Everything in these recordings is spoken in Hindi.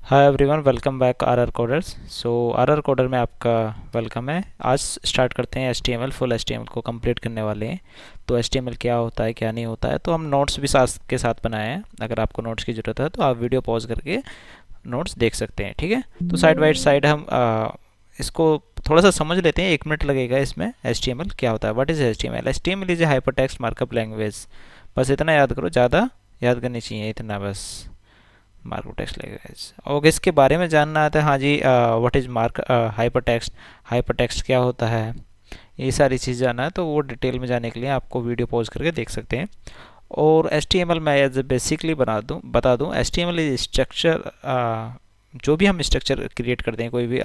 हाय everyone, welcome back RR coders. So RR coder में आपका वेलकम है। आज स्टार्ट करते हैं एचटीएमएल। फुल एचटीएमएल को कंप्लीट करने वाले हैं। तो एचटीएमएल क्या होता है क्या नहीं होता है, तो हम नोट्स भी साथ के साथ बनाए हैं। अगर आपको नोट्स की ज़रूरत है तो आप वीडियो पॉज करके नोट्स देख सकते हैं। ठीक है, तो साइड बाई साइड हम इसको थोड़ा सा समझ लेते हैं। 1 मिनट लगेगा इसमें। एचटीएमएल क्या होता है, what is HTML? HTML is a hyper text markup language. बस इतना याद करो, ज़्यादा याद करनी चाहिए, इतना बस। मार्कअप टेक्स्ट लैंग्वेज और इसके बारे में जानना है तो हाँ जी, what is mark hyper text, hyper text क्या होता है, ये सारी चीज़ जानना है तो वो डिटेल में जाने के लिए आपको वीडियो पॉज करके देख सकते हैं। और एचटीएमएल मैं एज बेसिकली बता दूँ एचटीएमएल इज स्ट्रक्चर। जो भी हम स्ट्रक्चर क्रिएट करते हैं कोई भी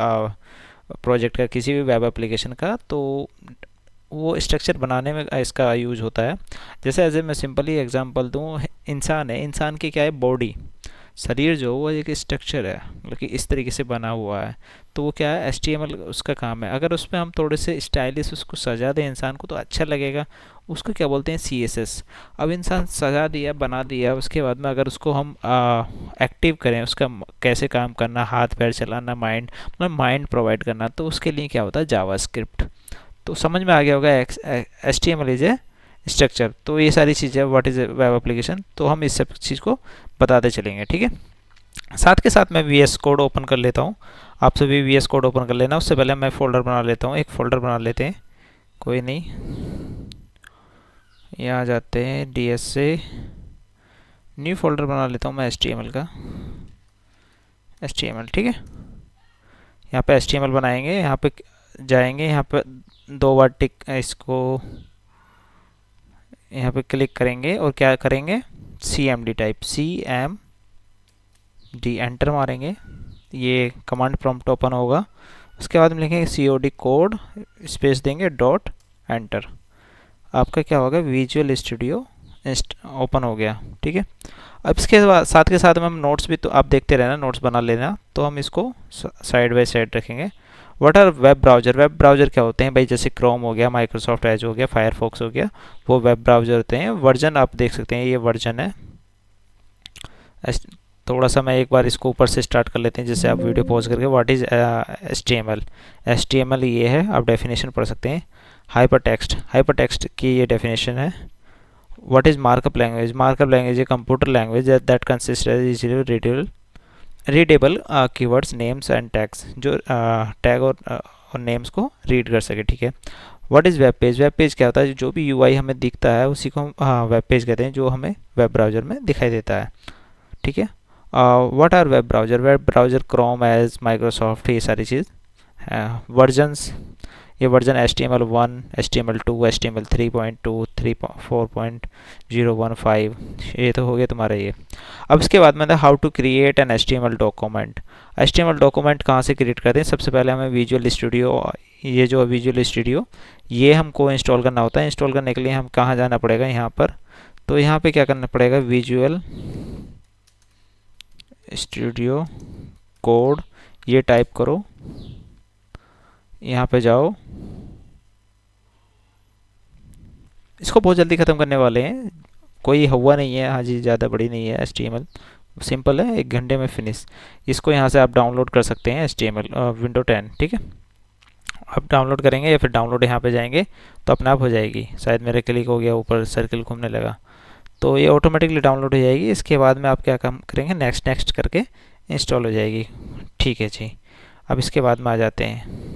प्रोजेक्ट का, किसी भी वेब एप्लीकेशन का, तो वो स्ट्रक्चर बनाने में इसका यूज होता है। जैसे एज ए मैं सिंपली एग्जांपल दूँ, इंसान है, इंसान की क्या है, बॉडी, शरीर जो वो एक स्ट्रक्चर है, मतलब कि इस तरीके से बना हुआ है। तो वो क्या है, एचटीएमएल उसका काम है। अगर उसमें हम थोड़े से स्टाइलिश उसको सजा दें इंसान को तो अच्छा लगेगा, उसको क्या बोलते हैं, सीएसएस। अब इंसान सजा दिया, बना दिया, उसके बाद में अगर उसको हम एक्टिव करें, उसका कैसे काम करना, हाथ पैर चलाना, माइंड, मतलब माइंड प्रोवाइड करना, तो उसके लिए क्या होता है, जावास्क्रिप्ट। तो समझ में आ गया होगा एचटीएमएल इज ए स्ट्रक्चर। तो ये सारी चीज़ें, व्हाट इज़ वेब एप्लीकेशन, तो हम इस सब चीज़ को बताते चलेंगे। ठीक है, साथ के साथ मैं वीएस कोड ओपन कर लेता हूँ। आप सभी वीएस कोड ओपन कर लेना। उससे पहले मैं फ़ोल्डर बना लेता हूँ, एक फ़ोल्डर बना लेते हैं, कोई नहीं। यहाँ जाते हैं डीएस से, न्यू फोल्डर बना लेता हूँ मैं एचटीएमएल का, एचटीएमएल। ठीक है, यहाँ पे एचटीएमएल बनाएंगे, यहाँ पे जाएंगे, यहाँ पे 2 बार टिक इसको यहाँ पे क्लिक करेंगे और क्या करेंगे, CMD टाइप, CMD एंटर मारेंगे। ये कमांड प्रॉम्प्ट ओपन होगा। उसके बाद में लिखेंगे COD कोड स्पेस देंगे, डॉट एंटर। आपका क्या होगा, विजुअल स्टूडियो ओपन हो गया। ठीक है, अब इसके बाद साथ के साथ में हम नोट्स भी, तो आप देखते रहना, नोट्स बना लेना। तो हम इसको साइड बाय साइड रखेंगे। What are web browser? Web browser क्या होते हैं भाई, जैसे क्रोम हो गया, माइक्रोसॉफ्ट एज हो गया, फायरफॉक्स हो गया, वो वेब ब्राउज़र होते हैं। वर्जन आप देख सकते हैं, ये वर्जन है। थोड़ा सा मैं एक बार इसको ऊपर से स्टार्ट कर लेते हैं, जैसे आप वीडियो पॉज करके। What is HTML? HTML ये है, आप डेफिनेशन पढ़ सकते हैं। हाइपर टेक्स्ट, हाइपर टेक्स्ट की ये डेफिनेशन है। What is markup language? Markup language a computer language that consist easily readable keywords, names and tags, जो टैग और नेम्स को रीड कर सके। ठीक है, what is web page? Web page क्या होता है, जो भी यूआई हमें दिखता है उसी को हम वेब पेज कहते हैं, जो हमें वेब ब्राउज़र में दिखाई देता है। ठीक है, what are web browser? Web browser Chrome, Edge, Microsoft, ये सारी चीज़। वर्जन्स, ये वर्जन HTML1, HTML2, HTML3.2, 4.015, ये तो हो गया तुम्हारा ये। अब इसके बाद में था how to create an HTML document. HTML document कहाँ से क्रिएट करते हैं? सबसे पहले हमें विजुअल स्टूडियो, ये जो विजुअल स्टूडियो, ये हमको इंस्टॉल करना होता है। इंस्टॉल करने के लिए हम कहाँ जाना पड़ेगा, यहाँ पर। तो यहाँ पे क्या करना पड़ेगा, विजुअल स्टूडियो कोड, ये टाइप करो, यहाँ पे जाओ। इसको बहुत जल्दी ख़त्म करने वाले हैं, कोई हुआ नहीं है, हाँ जी, ज़्यादा बड़ी नहीं है। HTML सिंपल है, 1 घंटे में फिनिश। इसको यहाँ से आप डाउनलोड कर सकते हैं, HTML विंडो 10। ठीक है, आप डाउनलोड करेंगे या फिर डाउनलोड यहाँ पे जाएंगे तो अपने आप हो जाएगी। शायद मेरे क्लिक हो गया, ऊपर सर्कल घूमने लगा, तो ये ऑटोमेटिकली डाउनलोड हो जाएगी। इसके बाद में आप क्या काम करेंगे, नेक्स्ट नेक्स्ट करके इंस्टॉल हो जाएगी। ठीक है जी, अब इसके बाद में आ जाते हैं,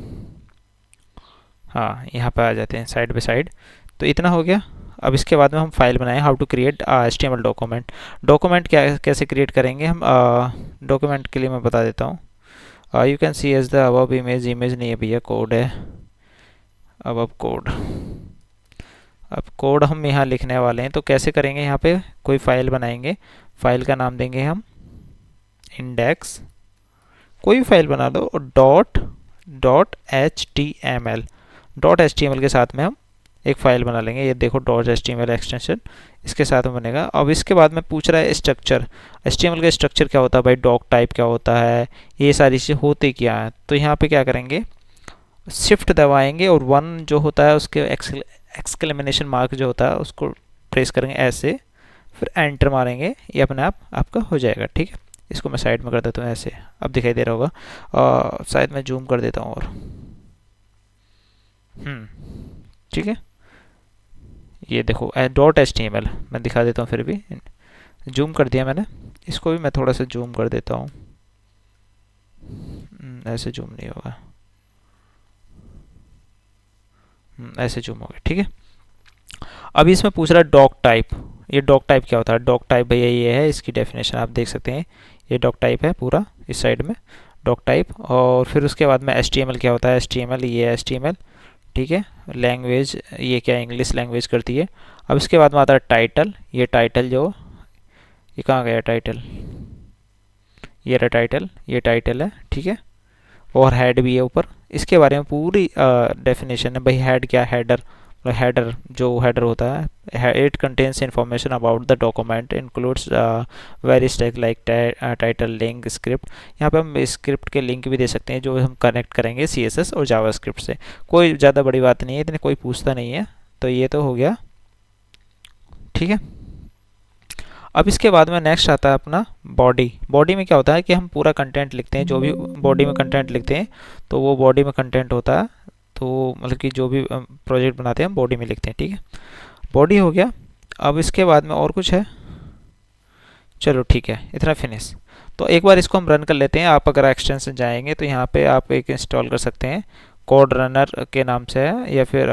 हाँ यहाँ पर आ जाते हैं साइड बाय साइड। तो इतना हो गया। अब इसके बाद में हम फाइल बनाएं, how to create HTML document. Document क्या कैसे क्रिएट करेंगे हम, डॉक्यूमेंट के लिए मैं बता देता हूँ। You can see as the above image, image नहीं है भैया, कोड है, अबव कोड। अब कोड हम यहाँ लिखने वाले हैं, तो कैसे करेंगे, यहाँ पे कोई फाइल बनाएंगे, फाइल का नाम देंगे हम इंडेक्स, कोई भी फाइल बना दो, और डॉट HTML के साथ में हम एक फ़ाइल बना लेंगे। ये देखो .html एक्सटेंशन इसके साथ में बनेगा। अब इसके बाद में पूछ रहा है स्ट्रक्चर, HTML का स्ट्रक्चर क्या होता है भाई, डॉक टाइप क्या होता है, ये सारी चीज़ें होती क्या है। तो यहाँ पे क्या करेंगे, शिफ्ट दबाएंगे और 1 जो होता है उसके एक्सक्लेमेशन मार्क जो होता है उसको प्रेस करेंगे ऐसे, फिर एंटर मारेंगे, ये अपने आप आपका हो जाएगा। ठीक है, इसको मैं साइड में कर देता हूँ ऐसे, अब दिखाई दे रहा होगा। शायद मैं जूम कर देता हूँ और ठीक है, ये देखो dot H T M L मैं दिखा देता हूँ, फिर भी जूम कर दिया मैंने। इसको भी मैं थोड़ा सा जूम कर देता हूँ। ऐसे जूम नहीं होगा, ऐसे जूम हो गया, ठीक है। अभी इसमें पूछ रहा है डॉक टाइप। ये डॉक टाइप क्या होता है? डॉक टाइप भैया ये है, इसकी डेफिनेशन आप देख सकते हैं। ये डॉक टाइप है पूरा इस साइड में, डॉक टाइप। और फिर उसके बाद में एच टी एम एल क्या होता है? एच टी एम एल, ये एच टी एम एल, ठीक है। लैंग्वेज, ये क्या इंग्लिश लैंग्वेज करती है। अब इसके बाद में आता है टाइटल। ये टाइटल जो, ये कहाँ गया टाइटल? ये रहा टाइटल, ये टाइटल है, ठीक है। और हेड भी है ऊपर, इसके बारे में पूरी डेफिनेशन है भाई। हेड क्या? हेडर, हेडर जो हेडर होता है, it contains information about the document, includes various tag like title, link, script. यहाँ पे हम स्क्रिप्ट के लिंक भी दे सकते हैं जो हम कनेक्ट करेंगे CSS और जावास्क्रिप्ट से। कोई ज़्यादा बड़ी बात नहीं है, इतने कोई पूछता नहीं है। तो ये तो हो गया, ठीक है। अब इसके बाद में नेक्स्ट आता है अपना बॉडी। बॉडी में क्या होता है कि हम पूरा कंटेंट लिखते हैं, जो भी बॉडी में कंटेंट लिखते हैं तो वो बॉडी में कंटेंट होता है। तो मतलब कि जो भी प्रोजेक्ट बनाते हैं हम बॉडी में लिखते हैं, ठीक है। बॉडी हो गया। अब इसके बाद में और कुछ है? चलो ठीक है, इतना फिनिश। तो एक बार इसको हम रन कर लेते हैं। आप अगर एक्सटेंशन जाएंगे तो यहाँ पे आप एक इंस्टॉल कर सकते हैं, कोड रनर के नाम से है, या फिर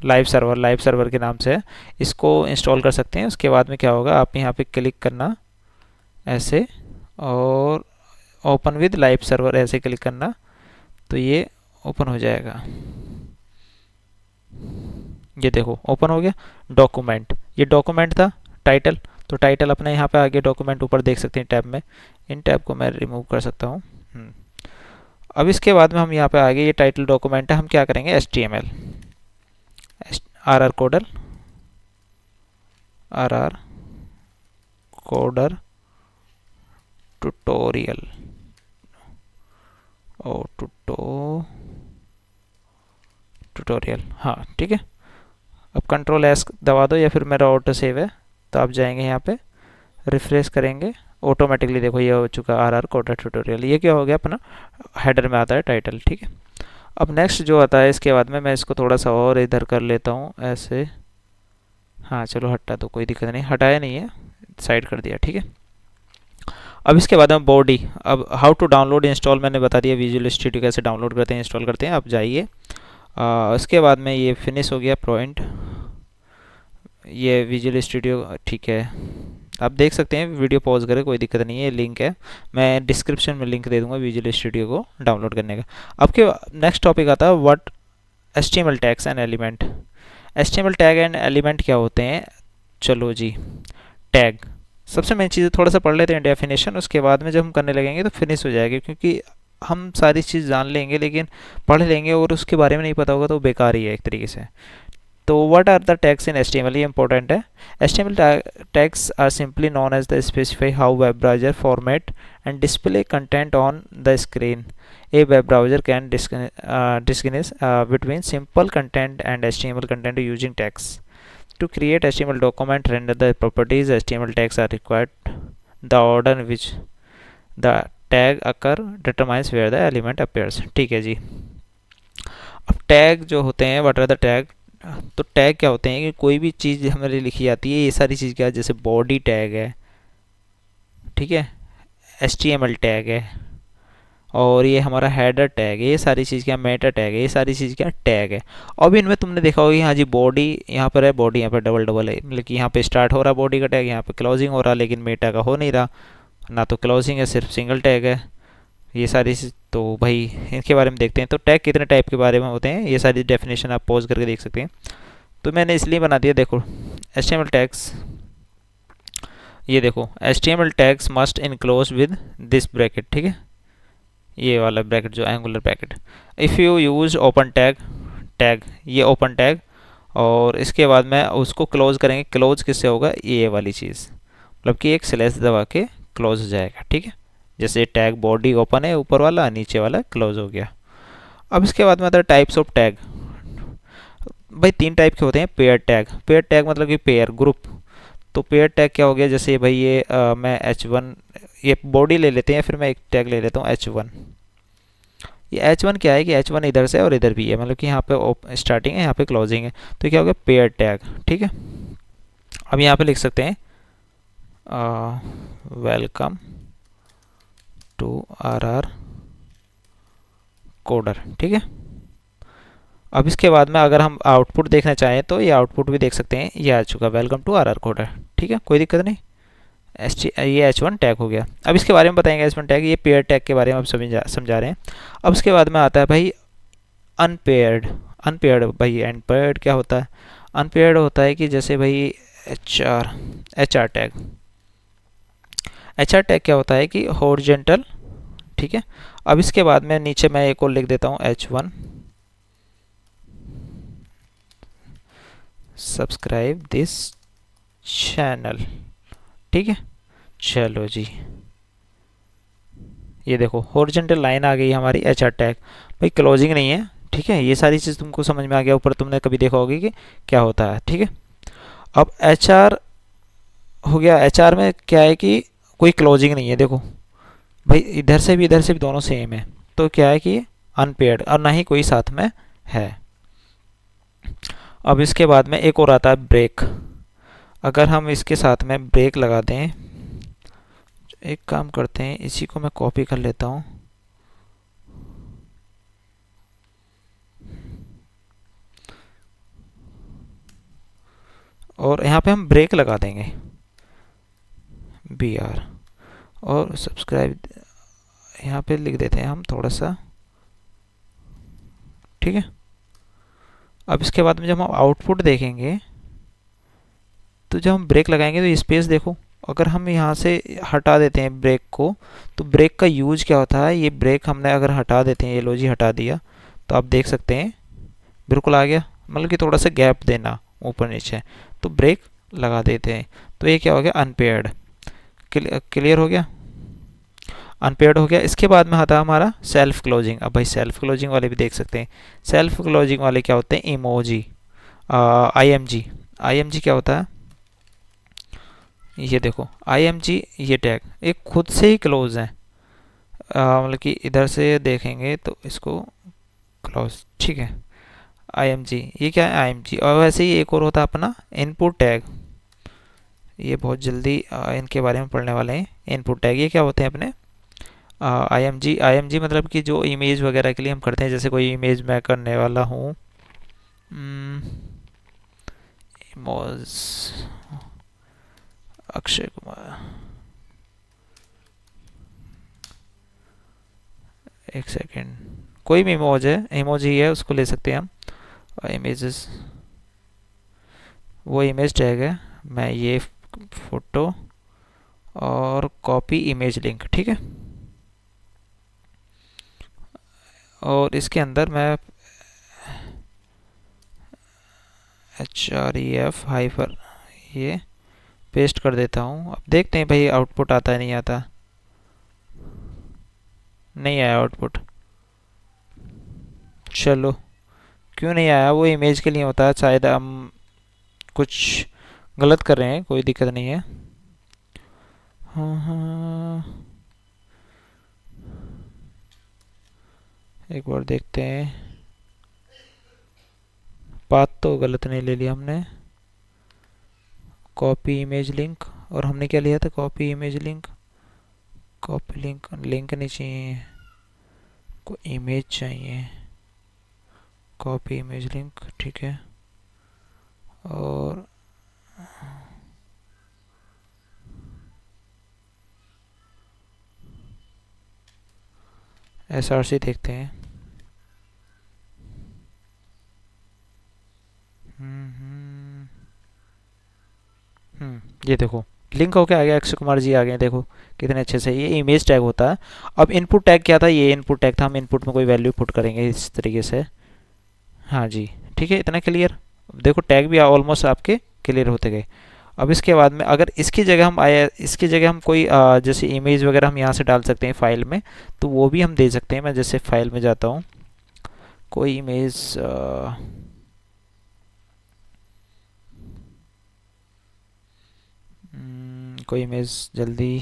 लाइव सर्वर के नाम से है। इसको इंस्टॉल कर सकते हैं। उसके बाद में क्या होगा, आप यहाँ पे क्लिक करना ऐसे, और ओपन विद लाइव सर्वर ऐसे क्लिक करना, तो ये ओपन हो जाएगा। ये देखो ओपन हो गया। डॉक्यूमेंट, ये डॉक्यूमेंट था। टाइटल, तो टाइटल अपने यहाँ पे आगे डॉक्यूमेंट ऊपर देख सकते हैं टैब में। इन टैब को मैं रिमूव कर सकता हूँ। अब इसके बाद में हम यहाँ पे आगे, ये टाइटल डॉक्यूमेंट है, हम क्या करेंगे? H T M L, R R coder, R R coder tutorial, और ट्यूटोरियल, हाँ ठीक है। अब कंट्रोल एस दबा दो, या फिर मेरा ऑटो सेव है तो आप जाएंगे यहाँ पे, रिफ्रेश करेंगे, ऑटोमेटिकली देखो ये हो चुका आर आर कोडर ट्यूटोरियल। ये क्या हो गया? अपना हेडर में आता है टाइटल, ठीक है। अब नेक्स्ट जो आता है इसके बाद में, मैं इसको थोड़ा सा और इधर कर लेता हूँ ऐसे। हाँ चलो हटा दो, कोई दिक्कत नहीं, हटाया नहीं है, साइड कर दिया, ठीक है। अब इसके बाद में बॉडी। अब हाउ टू डाउनलोड इंस्टॉल मैंने बता दिया, विजुअल स्टूडियो कैसे डाउनलोड करते हैं, इंस्टॉल करते हैं। आप जाइए। इसके बाद में ये फिनिश हो गया पॉइंट, ये विजुअल स्टूडियो, ठीक है। आप देख सकते हैं, वीडियो पॉज करें, कोई दिक्कत नहीं है। लिंक है, मैं डिस्क्रिप्शन में लिंक दे दूंगा विजुअल स्टूडियो को डाउनलोड करने का। अब के नेक्स्ट टॉपिक आता है what HTML tags and element. HTML tag and element क्या होते हैं? चलो जी, टैग सबसे मेन चीज़, थोड़ा सा पढ़ लेते हैं डेफिनेशन, उसके बाद में जब हम करने लगेंगे तो फिनिश हो जाएगी। क्योंकि हम सारी चीज़ जान लेंगे लेकिन पढ़ लेंगे और उसके बारे में नहीं पता होगा तो बेकार ही है एक तरीके से। तो what are the tags in HTML, ये इंपॉर्टेंट है। HTML tags are simply known as the specify how web browser format and display content on the screen. A web browser can distinguish between simple content and HTML content using tags. To create HTML document, render the properties HTML tags are required. The order in which the tag occur determines where the element appears. ठीक है जी। अब टैग जो होते हैं, व्हाट आर द टैग? तो टैग क्या होते हैं कि कोई भी चीज़ हमारी लिखी जाती है, ये सारी चीज़ क्या है, जैसे बॉडी टैग है, ठीक है, HTML टैग है, और ये हमारा हेडर टैग है, ये सारी चीज़ क्या, मेटा टैग है, ये सारी चीज़ क्या, टैग है। अब इनमें तुमने देखा होगा, हाँ जी बॉडी यहाँ पर है, बॉडी यहाँ पर डबल डबल है, मतलब कि यहाँ पे स्टार्ट हो रहा है बॉडी का टैग, यहाँ पे क्लोजिंग हो रहा है, लेकिन मेटा का हो नहीं रहा ना, तो क्लोजिंग है, सिर्फ सिंगल टैग है। ये सारी तो भाई इनके बारे में देखते हैं। तो टैग कितने टाइप के बारे में होते हैं, ये सारी डेफिनेशन आप पॉज करके देख सकते हैं। तो मैंने इसलिए बना दिया, देखो HTML टैग्स, ये देखो HTML tags must enclose with this bracket, ठीक है, ये वाला ब्रैकेट जो angular bracket. If you use open tag, tag ये ओपन टैग, और इसके बाद में उसको क्लोज करेंगे। क्लोज किससे होगा? ये वाली चीज़, मतलब कि एक स्लैश दबा के क्लोज हो जाएगा, ठीक है। जैसे टैग बॉडी ओपन है ऊपर वाला, नीचे वाला क्लोज हो गया। अब इसके बाद में आता है टाइप्स ऑफ टैग। भाई 3 टाइप के होते हैं। पेयर टैग, पेयर टैग मतलब कि पेयर, ग्रुप। तो पेयर टैग क्या हो गया, जैसे भाई ये मैं H1, ये बॉडी ले लेते हैं, फिर मैं एक टैग ले लेता हूँ H1। ये H1 क्या है कि H1 इधर से और इधर भी है, मतलब कि यहाँ पे स्टार्टिंग है, यहाँ पे क्लोजिंग है, तो क्या हो गया पेयर टैग। ठीक है, अब यहाँ पे लिख सकते हैं वेलकम टू RR कोडर। ठीक है, अब इसके बाद में अगर हम आउटपुट देखना चाहें तो ये आउटपुट भी देख सकते हैं, ये आ चुका वेलकम टू RR कोडर। ठीक है, कोई दिक्कत नहीं। ये H1 टैग हो गया। अब इसके बारे में बताएंगे H1 टैग, ये पेयर टैग के बारे में अब समझा रहे हैं। अब इसके बाद में आता है भाई अनपेयर्ड। अनपेयर्ड भाई, अनपेयर्ड क्या होता है? अनपेयर्ड होता है कि जैसे भाई HR टैग। HR टैग क्या होता है कि हॉरिजॉन्टल। ठीक है, अब इसके बाद में नीचे मैं एक और लिख देता हूँ H1 सब्सक्राइब दिस चैनल। ठीक है, चलो जी, ये देखो हॉरिजॉन्टल लाइन आ गई हमारी HR टैग। भाई क्लोजिंग नहीं है। ठीक है, ये सारी चीज़ तुमको समझ में आ गया, ऊपर तुमने कभी देखा होगी कि क्या होता है। ठीक है, अब HR हो गया। HR में क्या है कि कोई क्लोजिंग नहीं है, देखो भाई इधर से भी दोनों सेम है, तो क्या है कि अनपेयर्ड, और ना ही कोई साथ में है। अब इसके बाद में एक और आता है ब्रेक। अगर हम इसके साथ में ब्रेक लगा दें, एक काम करते हैं, इसी को मैं कॉपी कर लेता हूँ, और यहाँ पे हम ब्रेक लगा देंगे BR, और सब्सक्राइब यहाँ पे लिख देते हैं हम थोड़ा सा। ठीक है, अब इसके बाद में जब हम आउटपुट देखेंगे, तो जब हम ब्रेक लगाएंगे तो स्पेस देखो, अगर हम यहाँ से हटा देते हैं ब्रेक को, तो ब्रेक का यूज क्या होता है, ये ब्रेक हमने अगर हटा देते हैं, ये लो जी हटा दिया, तो आप देख सकते हैं बिल्कुल आ गया, मतलब कि थोड़ा सा गैप देना ऊपर नीचे, तो ब्रेक लगा देते हैं, तो ये क्या हो गया अनपेयर्ड। क्लियर हो गया, अनपेयर्ड हो गया। इसके बाद में आता है हमारा सेल्फ क्लोजिंग। अब भाई सेल्फ क्लोजिंग वाले भी देख सकते हैं। सेल्फ क्लोजिंग वाले क्या होते हैं, इमोजी, IMG क्या होता है, ये देखो IMG, ये टैग एक खुद से ही क्लोज है, मतलब कि इधर से देखेंगे तो इसको क्लोज। ठीक है, IMG ये क्या है IMG। और वैसे ही एक और होता है अपना इनपुट टैग, ये बहुत जल्दी इनके बारे में पढ़ने वाले हैं। इनपुट टैग ये क्या होते हैं अपने IMG मतलब कि जो इमेज वगैरह के लिए हम करते हैं, जैसे कोई इमेज मैं करने वाला हूँ, इमोज अक्षय कुमार, एक सेकेंड, कोई भी इमोजी है उसको ले सकते हैं हम, और इमेजेस वो इमेज टैग है। मैं ये फोटो और कॉपी इमेज लिंक। ठीक है, और इसके अंदर मैं HREF हाइफर ये पेस्ट कर देता हूँ। अब देखते हैं भाई आउटपुट आता है नहीं आता, नहीं आया आउटपुट। चलो, क्यों नहीं आया, वो इमेज के लिए होता है, शायद हम कुछ गलत कर रहे हैं, कोई दिक्कत नहीं है। हाँ हाँ, एक बार देखते हैं, पाथ तो गलत नहीं ले लिया हमने, कॉपी इमेज लिंक, और हमने क्या लिया था, copy image link, copy link, link नहीं चाहिए, को इमेज चाहिए, कॉपी इमेज लिंक। ठीक है, और SRC देखते हैं। ये देखो लिंक होके आ गया, अक्षय कुमार जी आ गए, देखो कितने अच्छे से, ये इमेज टैग होता है। अब इनपुट टैग क्या था, ये इनपुट टैग था, हम इनपुट में कोई वैल्यू पुट करेंगे इस तरीके से। हाँ जी, ठीक है, इतना क्लियर। देखो टैग भी ऑलमोस्ट आपके क्लियर होते गए। अब इसके बाद में अगर इसकी जगह हम इसकी जगह हम कोई जैसे इमेज वगैरह हम यहाँ से डाल सकते हैं फाइल में, तो वो भी हम दे सकते हैं। मैं जैसे फाइल में जाता हूँ, कोई इमेज कोई इमेज जल्दी।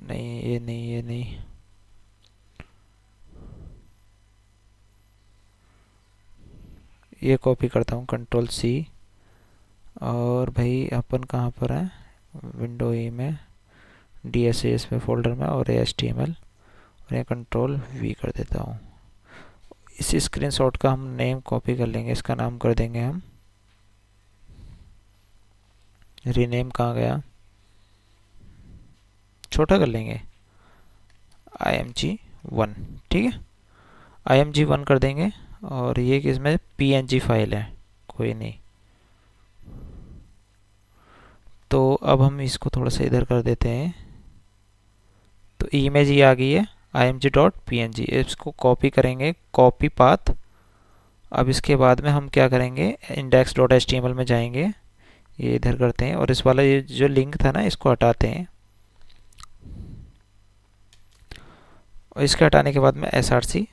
नहीं, ये नहीं, ये नहीं। ये कॉपी करता हूँ, कंट्रोल सी। और भाई अपन कहाँ पर है? विंडो ई में, डी एस एस में फोल्डर में, और एच टी एम एल, और ये कंट्रोल वी कर देता हूँ। इस स्क्रीनशॉट का हम नेम कॉपी कर लेंगे, इसका नाम कर देंगे हम, रीनेम कहाँ गया, छोटा कर लेंगे, IMG1। ठीक है, IMG1 कर देंगे। और ये किस में PNG फाइल है, कोई नहीं। तो अब हम इसको थोड़ा सा इधर कर देते हैं। तो इमेज ये आ गई है img.png, इसको कॉपी करेंगे, कॉपी पाथ। अब इसके बाद में हम क्या करेंगे, index.html में जाएंगे, ये इधर करते हैं, और इस वाला ये जो लिंक था ना, इसको हटाते हैं। और इसके हटाने के बाद में src,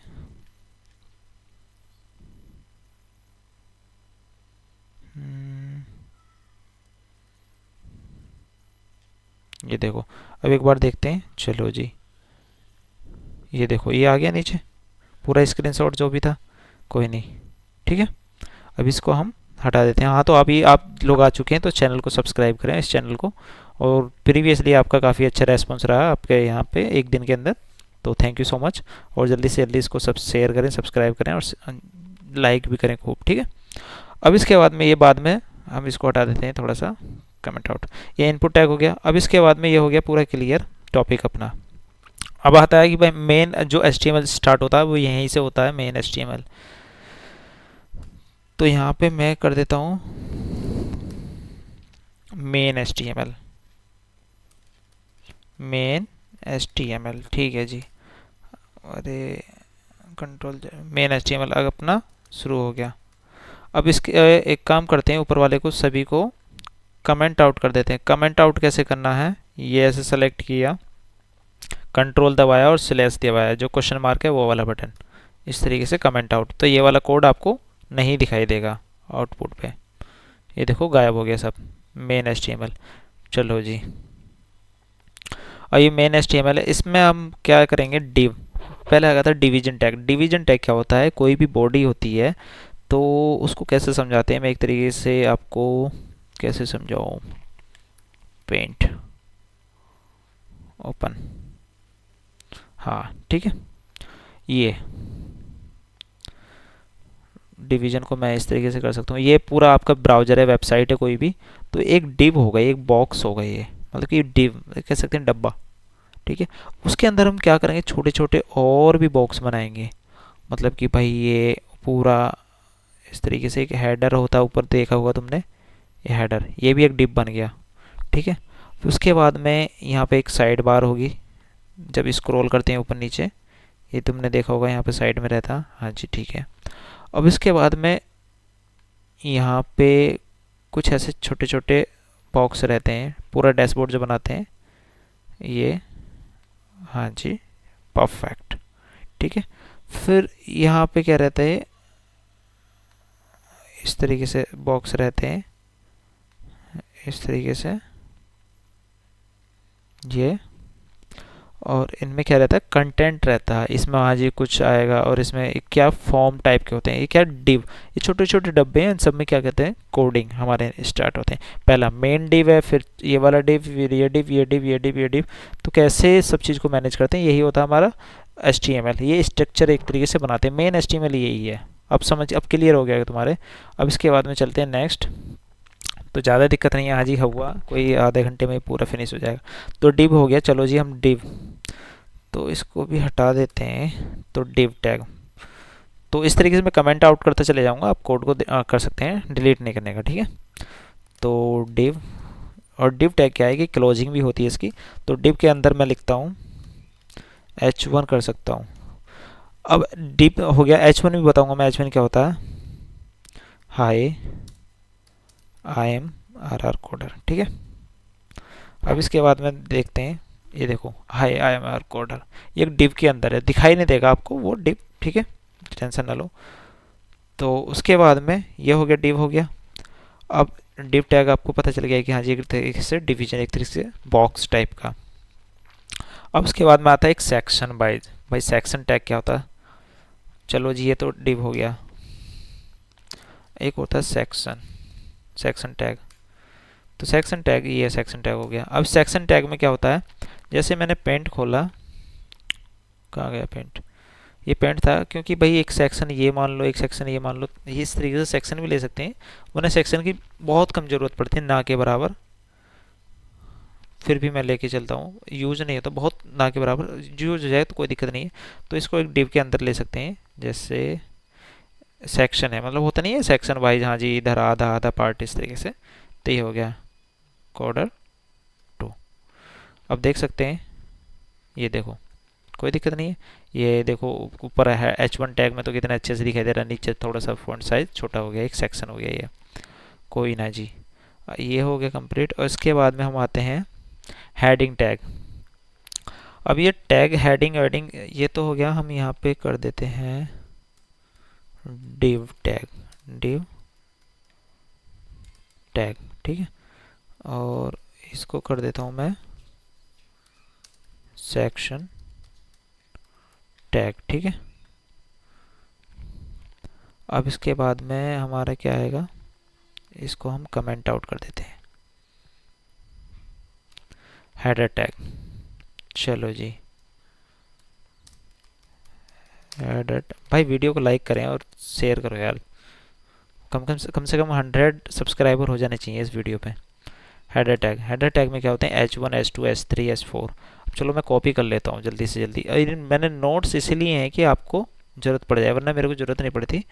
ये देखो। अब एक बार देखते हैं, चलो जी, ये देखो, ये आ गया नीचे पूरा स्क्रीनशॉट जो भी था, कोई नहीं। ठीक है, अब इसको हम हटा देते हैं। हाँ, तो अभी आप लोग आ चुके हैं तो चैनल को सब्सक्राइब करें, इस चैनल को। और प्रीवियसली आपका काफ़ी अच्छा रेस्पॉन्स रहा आपके यहाँ पे एक दिन के अंदर, तो थैंक यू सो मच। और जल्दी से जल्दी इसको सब शेयर करें, सब्सक्राइब करें, और लाइक भी करें खूब। ठीक है, अब इसके बाद में ये बाद में हम इसको हटा देते हैं थोड़ा सा, कमेंट आउट। ये इनपुट टैग हो गया। अब इसके बाद में ये हो गया पूरा क्लियर टॉपिक अपना। अब आता है कि भाई मेन जो HTML स्टार्ट होता है वो यहीं से होता है, मेन HTML। तो यहाँ पे मैं कर देता हूँ मेन HTML, मेन HTML। ठीक है जी, अरे कंट्रोल, मेन HTML अब अपना शुरू हो गया। अब इसके एक काम करते हैं, ऊपर वाले को सभी को कमेंट आउट कर देते हैं। कमेंट आउट कैसे करना है, ये ऐसे सेलेक्ट किया, कंट्रोल दबाया और स्लैश दबाया, जो क्वेश्चन मार्क है वो वाला बटन, इस तरीके से कमेंट आउट। तो ये वाला कोड आपको नहीं दिखाई देगा आउटपुट पे, ये देखो गायब हो गया सब, मेन HTML। चलो जी, और ये मेन HTML है, इसमें हम क्या करेंगे, डिव। पहले आया था डिवीजन टैग। डिवीजन टैग क्या होता है, कोई भी बॉडी होती है तो उसको कैसे समझाते हैं, मैं एक तरीके से आपको कैसे समझाऊँ। पेंट ओपन, हाँ ठीक है, ये डिवीजन को मैं इस तरीके से कर सकता हूँ। ये पूरा आपका ब्राउज़र है, वेबसाइट है कोई भी, तो एक डिव होगा, एक बॉक्स होगा, ये मतलब कि डिव कह सकते हैं, डब्बा। ठीक है, उसके अंदर हम क्या करेंगे, छोटे छोटे और भी बॉक्स बनाएंगे। मतलब कि भाई ये पूरा इस तरीके से, एक हेडर होता है ऊपर, देखा होगा तुमने, ये हेडर, ये भी एक डिव बन गया। ठीक है, फिर उसके बाद में यहाँ पे एक साइड बार होगी, जब स्क्रॉल करते हैं ऊपर नीचे, ये तुमने देखा होगा यहाँ पे साइड में रहता। हाँ जी, ठीक है। अब इसके बाद में यहाँ पे कुछ ऐसे छोटे छोटे बॉक्स रहते हैं, पूरा डैशबोर्ड जो बनाते हैं ये। हाँ जी, परफेक्ट। ठीक है, फिर यहाँ पे क्या रहता है, इस तरीके से बॉक्स रहते हैं, इस तरीके से ये। और इनमें क्या रहता है, कंटेंट रहता है इसमें। हाँ जी, कुछ आएगा। और इसमें एक क्या फॉर्म टाइप के होते हैं, ये क्या डिव, ये छोटे छोटे डब्बे हैं, इन सब में क्या कहते हैं, कोडिंग हमारे स्टार्ट होते हैं। पहला मेन डिव है, फिर ये वाला डिव, फिर ये डिव, ये डिव, ये डिव, ये डिव। तो कैसे सब चीज़ को मैनेज करते हैं, यही होता है हमारा HTML। ये स्ट्रक्चर एक तरीके से बनाते हैं, मेन HTML यही है। अब समझ, अब क्लियर हो गया तुम्हारे। अब इसके बाद में चलते हैं नेक्स्ट। तो ज़्यादा दिक्कत नहीं है, आज ही हुआ, कोई आधे घंटे में ही पूरा फिनिश हो जाएगा। तो डिव हो गया। चलो जी, हम डिव, तो इसको भी हटा देते हैं। तो डिव टैग, तो इस तरीके से मैं कमेंट आउट करते चले जाऊंगा, आप कोड को कर सकते हैं डिलीट नहीं करने का। ठीक है, तो डिव, और डिव टैग क्या है कि क्लोजिंग भी होती है इसकी। तो डिव के अंदर मैं लिखता हूँ H1 कर सकता हूँ। अब डिव हो गया, H1 भी बताऊंगा मैं, H1 क्या होता है, हाय आई एम RR कोडर। ठीक है, अब इसके बाद में देखते हैं, ये देखो, हाय आई एम RR कोडर, ये एक डिव के अंदर है, दिखाई नहीं देगा आपको वो डिव। ठीक है, टेंशन ना लो। तो उसके बाद में ये हो गया, div हो गया। अब div टैग आपको पता चल गया कि हाँ जी एक तरीके से डिवीजन, एक तरीके से बॉक्स टाइप का। अब उसके बाद में आता है एक सेक्शन वाइज। भाई सेक्शन टैग क्या होता है? चलो जी ये तो div हो गया। एक होता है सेक्शन, सेक्शन टैग। तो सेक्शन टैग, ये सेक्शन टैग हो गया। अब सेक्शन टैग में क्या होता है, जैसे मैंने पेंट खोला, कहाँ गया पेंट, ये पेंट था, क्योंकि भाई एक सेक्शन ये मान लो, एक सेक्शन ये मान लो, ये इस तरीके से सेक्शन भी ले सकते हैं, वरना सेक्शन की बहुत कम ज़रूरत पड़ती है, ना के बराबर। फिर भी मैं लेके चलता हूँ, यूज नहीं होता, बहुत ना के बराबर यूज हो जाए तो कोई दिक्कत नहीं है। तो इसको एक डिव के अंदर ले सकते हैं, जैसे सेक्शन है, मतलब होता नहीं है सेक्शन वाइज, हाँ जी इधर आधा आधा पार्ट इस तरीके से। तो ये हो गया कोडर 2। अब देख सकते हैं, ये देखो कोई दिक्कत नहीं है। ये देखो ऊपर है H1 टैग में तो कितना अच्छे से दिखाई दे रहा है, नीचे थोड़ा सा फॉन्ट साइज छोटा हो गया, एक सेक्शन हो गया ये, कोई ना जी। ये हो गया कंप्लीट। और इसके बाद में हम आते हैं हेडिंग टैग। अब ये टैग हेडिंग वेडिंग ये तो हो गया, हम यहाँ पे कर देते हैं डिव टैग, डिव टैग, ठीक है। और इसको कर देता हूँ मैं सेक्शन टैग, ठीक है। अब इसके बाद में हमारा क्या आएगा, इसको हम कमेंट आउट कर देते हैं, हेडर टैग। चलो जी हेडर, भाई वीडियो को लाइक करें और शेयर करो यार, कम से कम 100 सब्सक्राइबर हो जाने चाहिए इस वीडियो पे। हेडर टैग, हेडर टैग में क्या होते हैं H1 H2 H3 H4। अब चलो मैं कॉपी कर लेता हूँ जल्दी से जल्दी। मैंने नोट्स इसलिए हैं कि आपको ज़रूरत पड़ जाए, वरना मेरे को ज़रूरत नहीं पड़ती।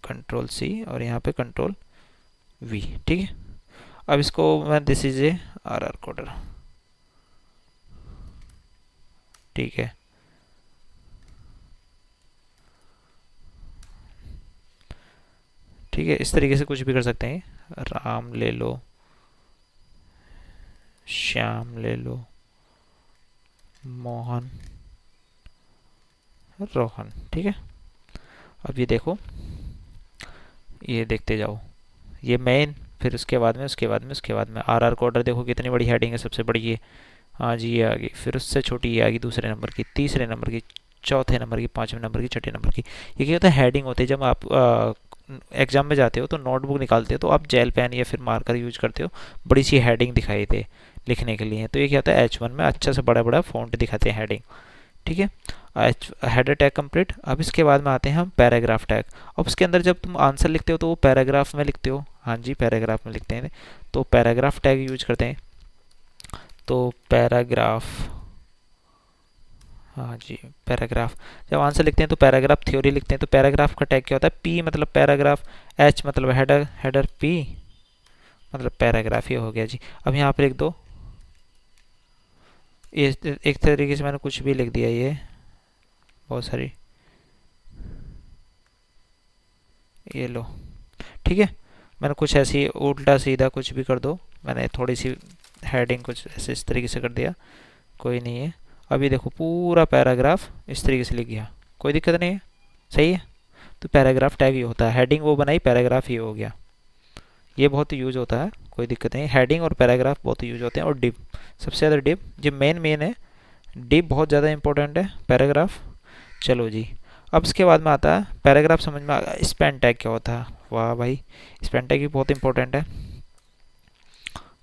कंट्रोल C और यहाँ पे कंट्रोल V, ठीक है। अब इसको मैं this is a RR coder, ठीक है। ठीक है, इस तरीके से कुछ भी कर सकते हैं। राम ले लो, श्याम ले लो, मोहन, रोहन, ठीक है। अब ये देखो, ये देखते जाओ, ये मेन, फिर उसके बाद में उसके बाद में उसके बाद में RR कोडर, देखो कितनी बड़ी हेडिंग है, सबसे बड़ी ये, हाँ जी ये आ गई, फिर उससे छोटी ये आ गई, दूसरे नंबर की, तीसरे नंबर की, चौथे नंबर की, पाँचवें नंबर की, छठे नंबर की। ये क्या होता है, हेडिंग होती है। जब आप एग्जाम में जाते हो तो नोटबुक निकालते हो तो आप जेल पेन या फिर मार्कर यूज करते हो, बड़ी सी हेडिंग दिखाई दे लिखने के लिए। तो ये क्या होता है, H1 में अच्छा से बड़ा बड़ा फॉन्ट दिखाते हैं हेडिंग, ठीक है। Header tag complete. अब इसके बाद में आते हैं हम पैराग्राफ टैग। अब उसके अंदर जब तुम आंसर लिखते हो तो वो पैराग्राफ में लिखते हो, हाँ जी पैराग्राफ में लिखते हैं, तो पैराग्राफ टैग यूज करते हैं। तो पैराग्राफ, हाँ जी पैराग्राफ, जब आंसर लिखते हैं तो पैराग्राफ थ्योरी लिखते हैं। तो पैराग्राफ का टैग क्या होता है, P मतलब पैराग्राफ, H मतलब हेडर, हेडर P मतलब पैराग्राफ, ये हो गया जी। अब यहाँ पर लिख दो, ये एक तरीके से मैंने कुछ भी लिख दिया, ये बहुत सारी, ये लो, ठीक है। मैंने कुछ ऐसी उल्टा सीधा कुछ भी कर दो, मैंने थोड़ी सी हेडिंग कुछ ऐसे इस तरीके से कर दिया, कोई नहीं है। अभी देखो पूरा पैराग्राफ इस तरीके से लिख गया, कोई दिक्कत नहीं है, सही है। तो पैराग्राफ टैग ये होता है, हेडिंग वो बनाई, पैराग्राफ ये हो गया, ये बहुत यूज होता है, कोई दिक्कत नहीं। हेडिंग और पैराग्राफ बहुत यूज होते हैं। और डिव, सबसे ज़्यादा डिव, जो मेन है, डिव बहुत ज़्यादा इंपॉर्टेंट है, पैराग्राफ। चलो जी, अब इसके बाद में आता है पैराग्राफ, समझ में आ गया। स्पैन टैग क्या होता है, वाह भाई, स्पैन टैग भी बहुत इंपॉर्टेंट है।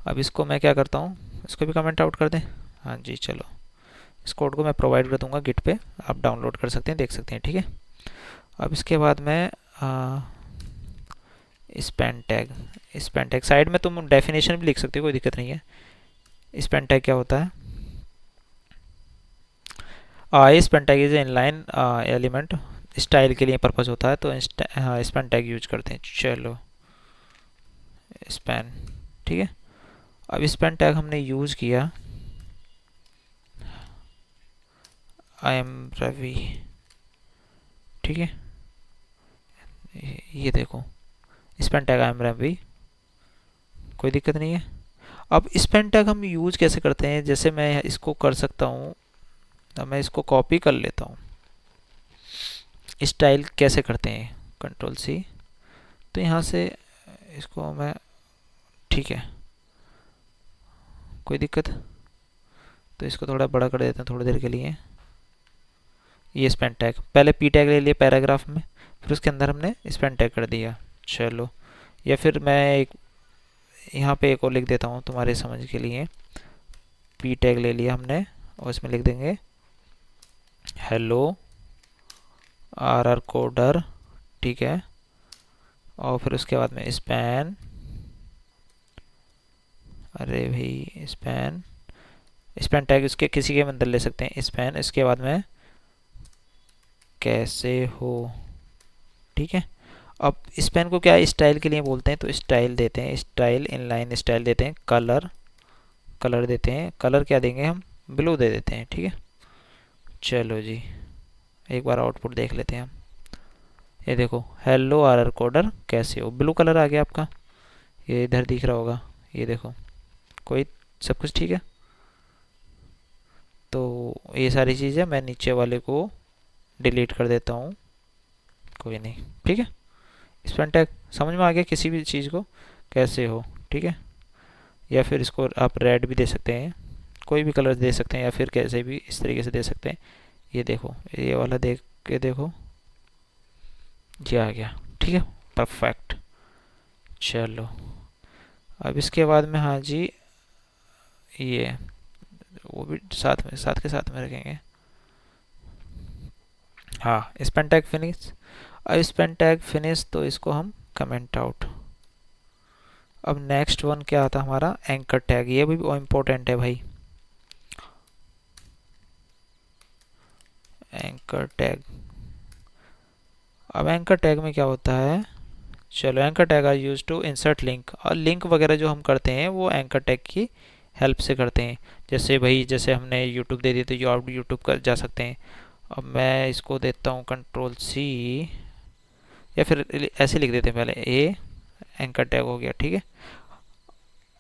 अब इसको मैं क्या करता हूँ, इसको भी कमेंट आउट कर दें, हाँ जी चलो। इस कोड को मैं प्रोवाइड कर दूंगा गिट पे, आप डाउनलोड कर सकते हैं, देख सकते हैं, ठीक है। अब इसके बाद में span tag, span tag side में तुम डेफिनेशन भी लिख सकते हो, कोई दिक्कत नहीं है। स्पैन टैग क्या होता है, span tag is inline element, style के लिए पर्पस होता है, तो स्पैन टैग यूज करते हैं। चलो स्पैन, ठीक है। अब स्पैन टैग हमने यूज किया, आई एम रवि, ठीक है। ये देखो span tag I am Ravi, कोई दिक्कत नहीं है। अब स्पैन टैग हम यूज कैसे करते हैं, जैसे मैं इसको कर सकता हूँ, मैं इसको कॉपी कर लेता हूँ, स्टाइल कैसे करते हैं, कंट्रोल सी। तो यहाँ से इसको मैं, ठीक है कोई दिक्कत, तो इसको थोड़ा बड़ा कर देते हैं थोड़ी देर के लिए। ये स्पेन टैग, पहले पी टैग ले लिया पैराग्राफ में, फिर उसके अंदर हमने स्पेन टैग कर दिया। चलो, या फिर मैं एक यहाँ पे एक और लिख देता हूँ तुम्हारे समझ के लिए। पी टैग ले लिया हमने और इसमें लिख देंगे हेलो आर आर कोडर, ठीक है। और फिर उसके बाद में स्पैन, अरे भाई स्पैन, स्पैन टैग उसके किसी के अंदर ले सकते हैं स्पैन। इसके बाद में कैसे हो, ठीक है। अब स्पैन को क्या स्टाइल के लिए बोलते हैं, तो स्टाइल देते हैं, स्टाइल इनलाइन स्टाइल देते हैं। कलर, कलर देते हैं, कलर क्या देंगे हम, ब्लू दे देते हैं, ठीक है। चलो जी, एक बार आउटपुट देख लेते हैं हम। ये देखो हेलो आर आर कोडर कैसे हो, ब्लू कलर आ गया आपका, ये इधर दिख रहा होगा, ये देखो कोई, सब कुछ ठीक है। तो ये सारी चीज़ें मैं नीचे वाले को डिलीट कर देता हूँ, कोई नहीं, ठीक है। स्पेन टैग समझ में आ गया किसी भी चीज़ को कैसे हो, ठीक है। या फिर इसको आप रेड भी दे सकते हैं, कोई भी कलर दे सकते हैं, या फिर कैसे भी इस तरीके से दे सकते हैं। ये देखो ये वाला देख के देखो, ये आ गया, ठीक है, परफेक्ट। चलो अब इसके बाद में, हाँ जी, ये वो भी साथ में, साथ के साथ में रखेंगे। हाँ स्पेन टैग फिनिश। अब स्पेन टैग फिनिश, तो इसको हम कमेंट आउट। अब नेक्स्ट वन क्या आता हमारा, एंकर टैग, ये भी इम्पोर्टेंट है भाई। एंकर टैग, अब एंकर टैग में क्या होता है, चलो anchor tag are use to insert link, और लिंक वगैरह जो हम करते हैं वो एंकर टैग की हेल्प से करते हैं। जैसे भाई जैसे हमने यूट्यूब दे दी, तो जो आप यूट्यूब कर जा सकते हैं। अब मैं इसको देता हूँ कंट्रोल सी, या फिर ऐसे लिख देते हैं पहले ए, एंकर टैग हो गया, ठीक है।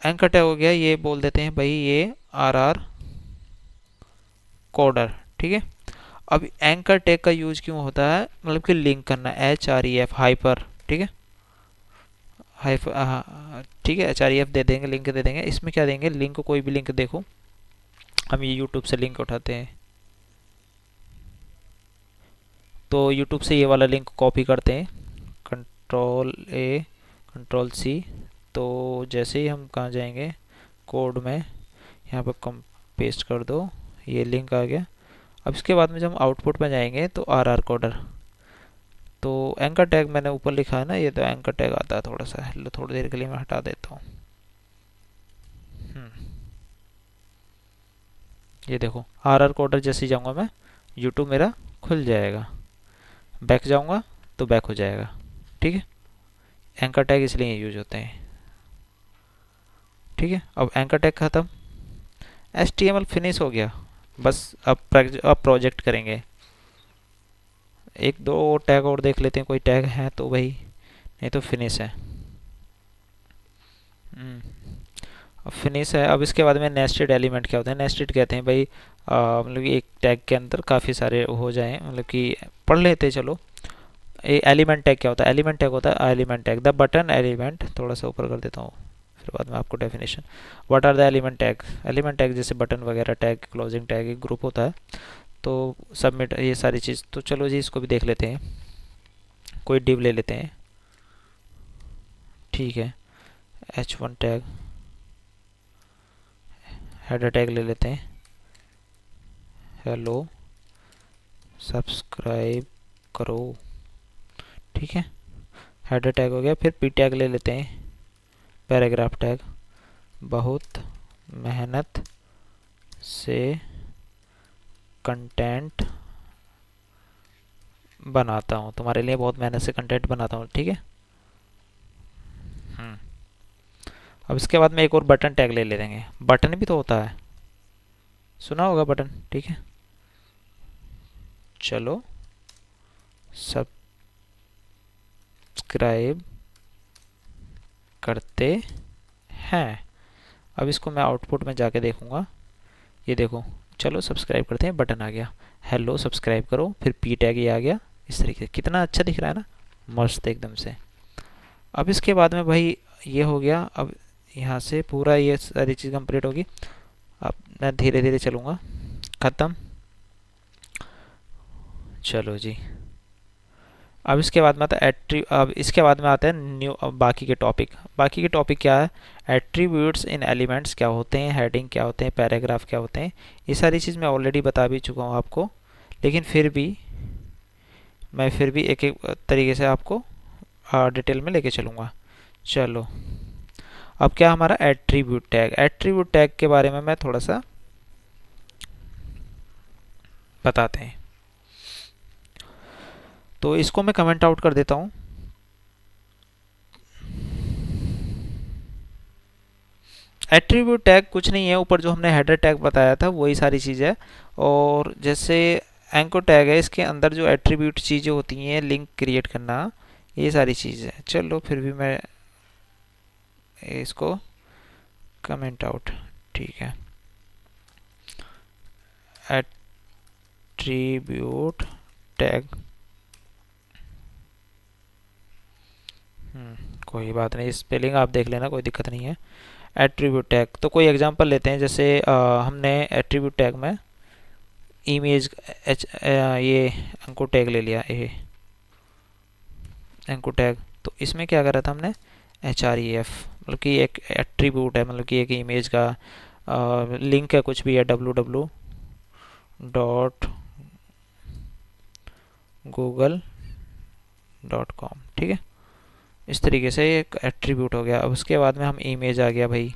एंकर टैग हो गया, ये बोल देते हैं भाई ये आर आर कोडर, ठीक है। अब एंकर टैग का यूज क्यों होता है, मतलब कि लिंक करना, H R E F hyper, ठीक है, हाइपर, हाँ ठीक है, एच आर ई एफ दे देंगे, लिंक दे देंगे। इसमें क्या देंगे, लिंक, कोई भी लिंक, देखो हम ये यूट्यूब से लिंक उठाते हैं, तो यूट्यूब से ये वाला लिंक कॉपी करते हैं, कंट्रोल ए कंट्रोल सी। तो जैसे ही हम कहाँ जाएंगे कोड में, यहाँ पर कम पेस्ट कर दो, ये लिंक आ गया। अब इसके बाद में जब हम आउटपुट में जाएंगे तो आर आर कोडर, तो एंकर टैग मैंने ऊपर लिखा है ना, ये तो एंकर टैग आता है थोड़ा सा, थोड़ी देर के लिए मैं हटा देता हूँ। ये देखो आर आर कोडर, जैसे ही जाऊँगा मैं यूट्यूब मेरा खुल जाएगा, बैक जाऊँगा तो बैक हो जाएगा, ठीक है। एंकर टैग इसलिए यूज होते हैं, ठीक है। अब एंकर टैग ख़त्म, HTML फिनिश हो गया, बस अब प्रोजेक्ट करेंगे। एक दो टैग और देख लेते हैं, कोई टैग है तो भाई, नहीं तो फिनिश है। अब फिनिश है। अब इसके बाद में नेस्टेड एलिमेंट क्या होता है, नेस्टेड कहते हैं भाई, मतलब कि एक टैग के अंदर काफ़ी सारे हो जाएं, मतलब कि पढ़ लेते चलो। एलिमेंट टैग क्या होता है, एलिमेंट टैग होता है, element tag the button element, थोड़ा सा ऊपर कर देता हूँ फिर बाद में आपको definition. What are the element tag, element tag जैसे बटन वगैरह टैग, क्लोजिंग टैग, एक ग्रुप होता है। तो सबमिट, ये सारी चीज़, तो चलो जी इसको भी देख लेते हैं। कोई डिव ले लेते हैं, ठीक है, h1 टैग, हेडर टैग ले लेते हैं, हेलो सब्सक्राइब करो, ठीक है, हेडर टैग हो गया। फिर पी टैग ले लेते हैं, पैराग्राफ टैग, बहुत मेहनत से कंटेंट बनाता हूँ, तुम्हारे लिए बहुत मेहनत से कंटेंट बनाता हूँ, ठीक है। अब इसके बाद में एक और बटन टैग ले लेंगे, बटन भी तो होता है, सुना होगा बटन, ठीक है। चलो सब्सक्राइब करते हैं। अब इसको मैं आउटपुट में जाके देखूंगा, ये देखो, चलो सब्सक्राइब करते हैं, बटन आ गया, हेलो सब्सक्राइब करो, फिर पी टैग ये आ गया, इस तरीके से कितना अच्छा दिख रहा है ना, मस्त एकदम से। अब इसके बाद में भाई ये हो गया। अब यहाँ से पूरा ये सारी चीज़ कंप्लीट होगी। अब मैं धीरे धीरे चलूँगा। ख़त्म। चलो जी। अब इसके बाद में आता है अब इसके बाद में आता है न्यू। अब बाकी के टॉपिक, बाकी के टॉपिक क्या है, एट्रीब्यूट्स इन एलिमेंट्स क्या होते हैं, हेडिंग क्या होते हैं, पैराग्राफ क्या होते हैं। ये सारी चीज़ मैं ऑलरेडी बता भी चुका हूँ आपको, लेकिन फिर भी मैं फिर भी एक एक तरीके से आपको डिटेल में लेके चलूँगा। चलो, अब क्या हमारा एट्रीब्यूट टैग। एट्रीब्यूट टैग के बारे में मैं थोड़ा सा बताते हैं। तो इसको मैं कमेंट आउट कर देता हूँ। एट्रीब्यूट टैग कुछ नहीं है, ऊपर जो हमने हेडर टैग बताया था वही सारी चीज़ है। और जैसे एंकर टैग है, इसके अंदर जो एट्रीब्यूट चीज़ें होती हैं, लिंक क्रिएट करना, ये सारी चीज़ है। चलो फिर भी मैं इसको कमेंट आउट, ठीक है। एट्रीब्यूट टैग, कोई बात नहीं, स्पेलिंग आप देख लेना, कोई दिक्कत नहीं है। एट्रीब्यूट टैग, तो कोई एग्जांपल लेते हैं। जैसे हमने एट्रीब्यूट टैग में इमेज ये अंको टैग ले लिया, ये अंको टैग। तो इसमें क्या करा था हमने, href, मतलब कि एक एट्रीब्यूट है, मतलब कि एक इमेज का लिंक है, कुछ भी है, www.google.com, ठीक है। इस तरीके से एक एट्रीब्यूट हो गया। अब उसके बाद में हम इमेज आ गया भाई।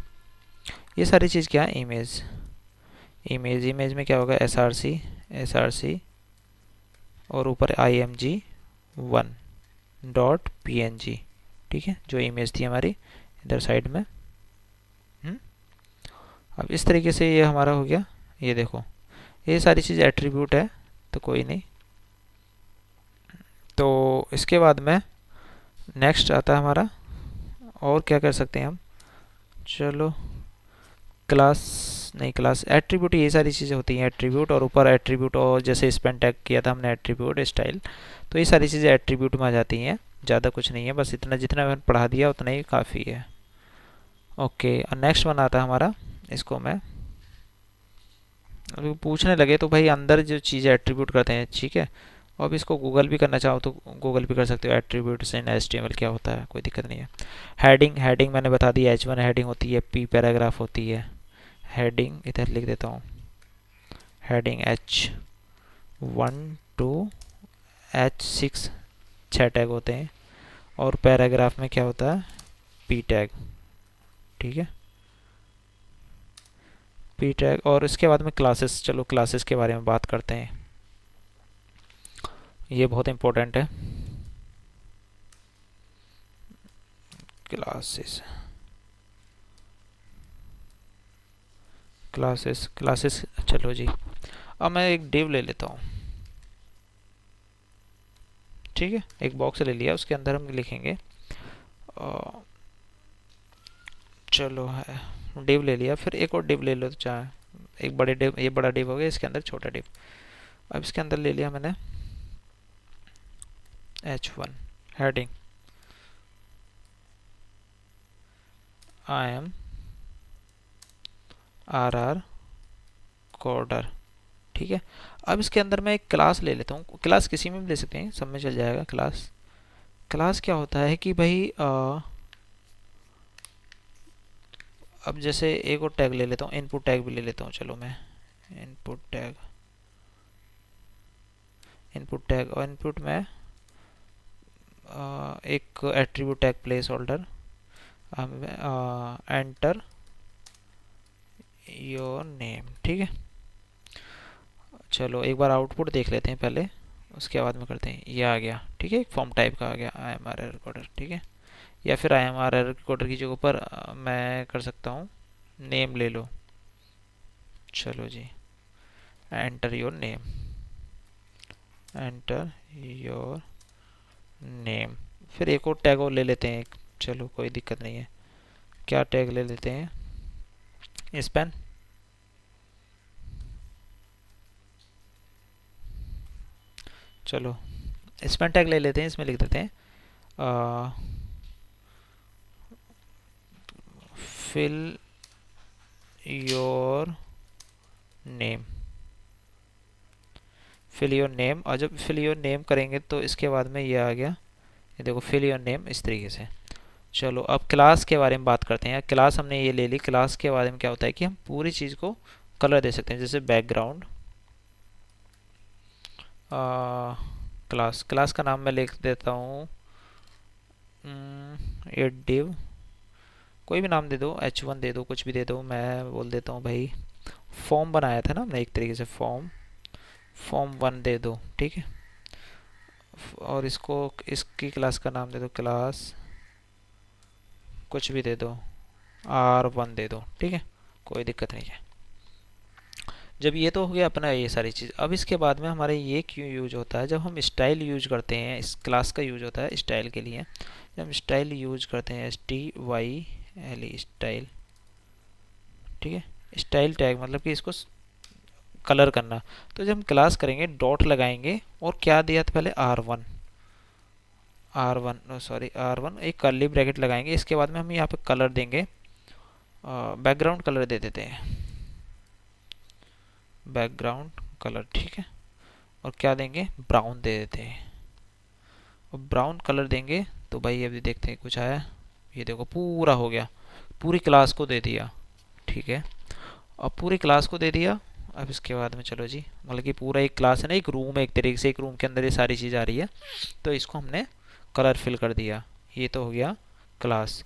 ये सारी चीज़ क्या है, इमेज। इमेज में क्या होगा, एस आर सी और ऊपर img1.png, ठीक है, जो इमेज थी हमारी इधर साइड में। अब इस तरीके से ये हमारा हो गया। ये देखो, ये सारी चीज़ एट्रीब्यूट है, तो कोई नहीं। तो इसके बाद में नेक्स्ट आता है हमारा, और क्या कर सकते हैं हम। चलो, क्लास नहीं, क्लास एट्रीब्यूट, ये सारी चीज़ें होती हैं एट्रीब्यूट। और ऊपर एट्रीब्यूट, और जैसे स्पेन टैग किया था हमने एट्रीब्यूट स्टाइल, तो ये सारी चीज़ें एट्रीब्यूट में आ जाती हैं। ज़्यादा कुछ नहीं है, बस इतना जितना मैंने पढ़ा दिया उतना ही काफ़ी है। ओके, और नेक्स्ट वन आता है हमारा। इसको मैं अभी पूछने लगे तो भाई अंदर जो चीज़ें एट्रीब्यूट करते हैं, ठीक है। और अब इसको गूगल भी करना चाहो तो गूगल भी कर सकते हो। एट्रीब्यूट्स इन HTML क्या होता है, कोई दिक्कत नहीं है। हेडिंग मैंने बता दी, H1 हेडिंग होती है, P पैराग्राफ होती है। हेडिंग इधर लिख देता हूँ, heading H1 to H6 6 tag होते हैं। और पैराग्राफ में क्या होता है, P टैग, ठीक है, P टैग। और इसके बाद में क्लासेस, चलो क्लासेस के बारे में बात करते हैं, ये बहुत इंपॉर्टेंट है। क्लासेस क्लासेस क्लासेस, चलो जी। अब मैं एक डिव ले लेता हूँ, ठीक है। एक बॉक्स ले लिया, उसके अंदर हम लिखेंगे चलो है, डिव ले लिया। फिर एक और डिव ले लो, तो चाहे एक बड़े डिव, ये बड़ा डिव हो गया, इसके अंदर छोटा डिव। अब इसके अंदर ले लिया मैंने H1 heading, I am RR coder, ठीक है। अब इसके अंदर मैं एक क्लास ले लेता हूँ। क्लास किसी में भी ले सकते हैं, सब में चल जाएगा। क्लास क्या होता है कि भाई अब जैसे एक और टैग ले लेता हूँ, इनपुट टैग भी ले लेता हूँ। चलो मैं इनपुट टैग और इनपुट में एक attribute tag place holder, enter your name, ठीक है। चलो एक बार आउटपुट देख लेते हैं पहले, उसके बाद में करते हैं। ये आ गया, ठीक है, एक फॉर्म टाइप का आ गया, IMRR रिकॉर्डर, ठीक है। या फिर IMRR रिकॉर्डर की जगह पर मैं कर सकता हूँ नेम ले लो। चलो जी, enter your name, enter your name. फिर एक और टैग और ले लेते हैं, चलो कोई दिक्कत नहीं है। क्या टैग ले लेते हैं, स्पेन, चलो स्पेन टैग ले लेते हैं, इसमें लिख देते हैं fill your name, fill your name. और जब फिल योर नेम करेंगे तो इसके बाद में ये आ गया, ये देखो फिल योर नेम इस तरीके से। चलो अब क्लास के बारे में बात करते हैं। क्लास हमने ये ले ली, क्लास के बारे में क्या होता है कि हम पूरी चीज़ को कलर दे सकते हैं, जैसे बैकग्राउंड क्लास। क्लास का नाम मैं लिख देता हूँ ये डिव, कोई भी नाम दे दो, H1 दे दो, कुछ भी दे दो। मैं बोल देता हूँ भाई फॉर्म बनाया था ना हमने एक तरीके से, फॉर्म 1 दे दो, ठीक है। और इसको, इसकी क्लास का नाम दे दो क्लास, कुछ भी दे दो, R1 दे दो, ठीक है, कोई दिक्कत नहीं है। जब ये तो हो गया अपना ये सारी चीज़। अब इसके बाद में हमारे ये क्यों यूज होता है, जब हम स्टाइल यूज करते हैं, इस क्लास का यूज होता है स्टाइल के लिए। जब हम स्टाइल यूज करते हैं STYLE स्टाइल, ठीक है, स्टाइल टैग मतलब कि इसको कलर करना। तो जब हम क्लास करेंगे डॉट लगाएंगे और क्या दिया था पहले R1 एक कर्ली ब्रैकेट लगाएंगे। इसके बाद में हम यहाँ पे कलर देंगे, बैकग्राउंड कलर दे देते हैं, बैकग्राउंड कलर, ठीक है। और क्या देंगे, ब्राउन दे देते हैं। और ब्राउन कलर देंगे तो भाई अभी देखते हैं कुछ आया, ये देखो पूरा हो गया, पूरी क्लास को दे दिया, ठीक है। अब पूरी क्लास को दे दिया। अब इसके बाद में चलो जी, मतलब कि पूरा एक क्लास है ना, एक रूम है एक तरीके से, एक रूम के अंदर ये सारी चीज़ आ रही है, तो इसको हमने कलर फिल कर दिया। ये तो हो गया क्लास,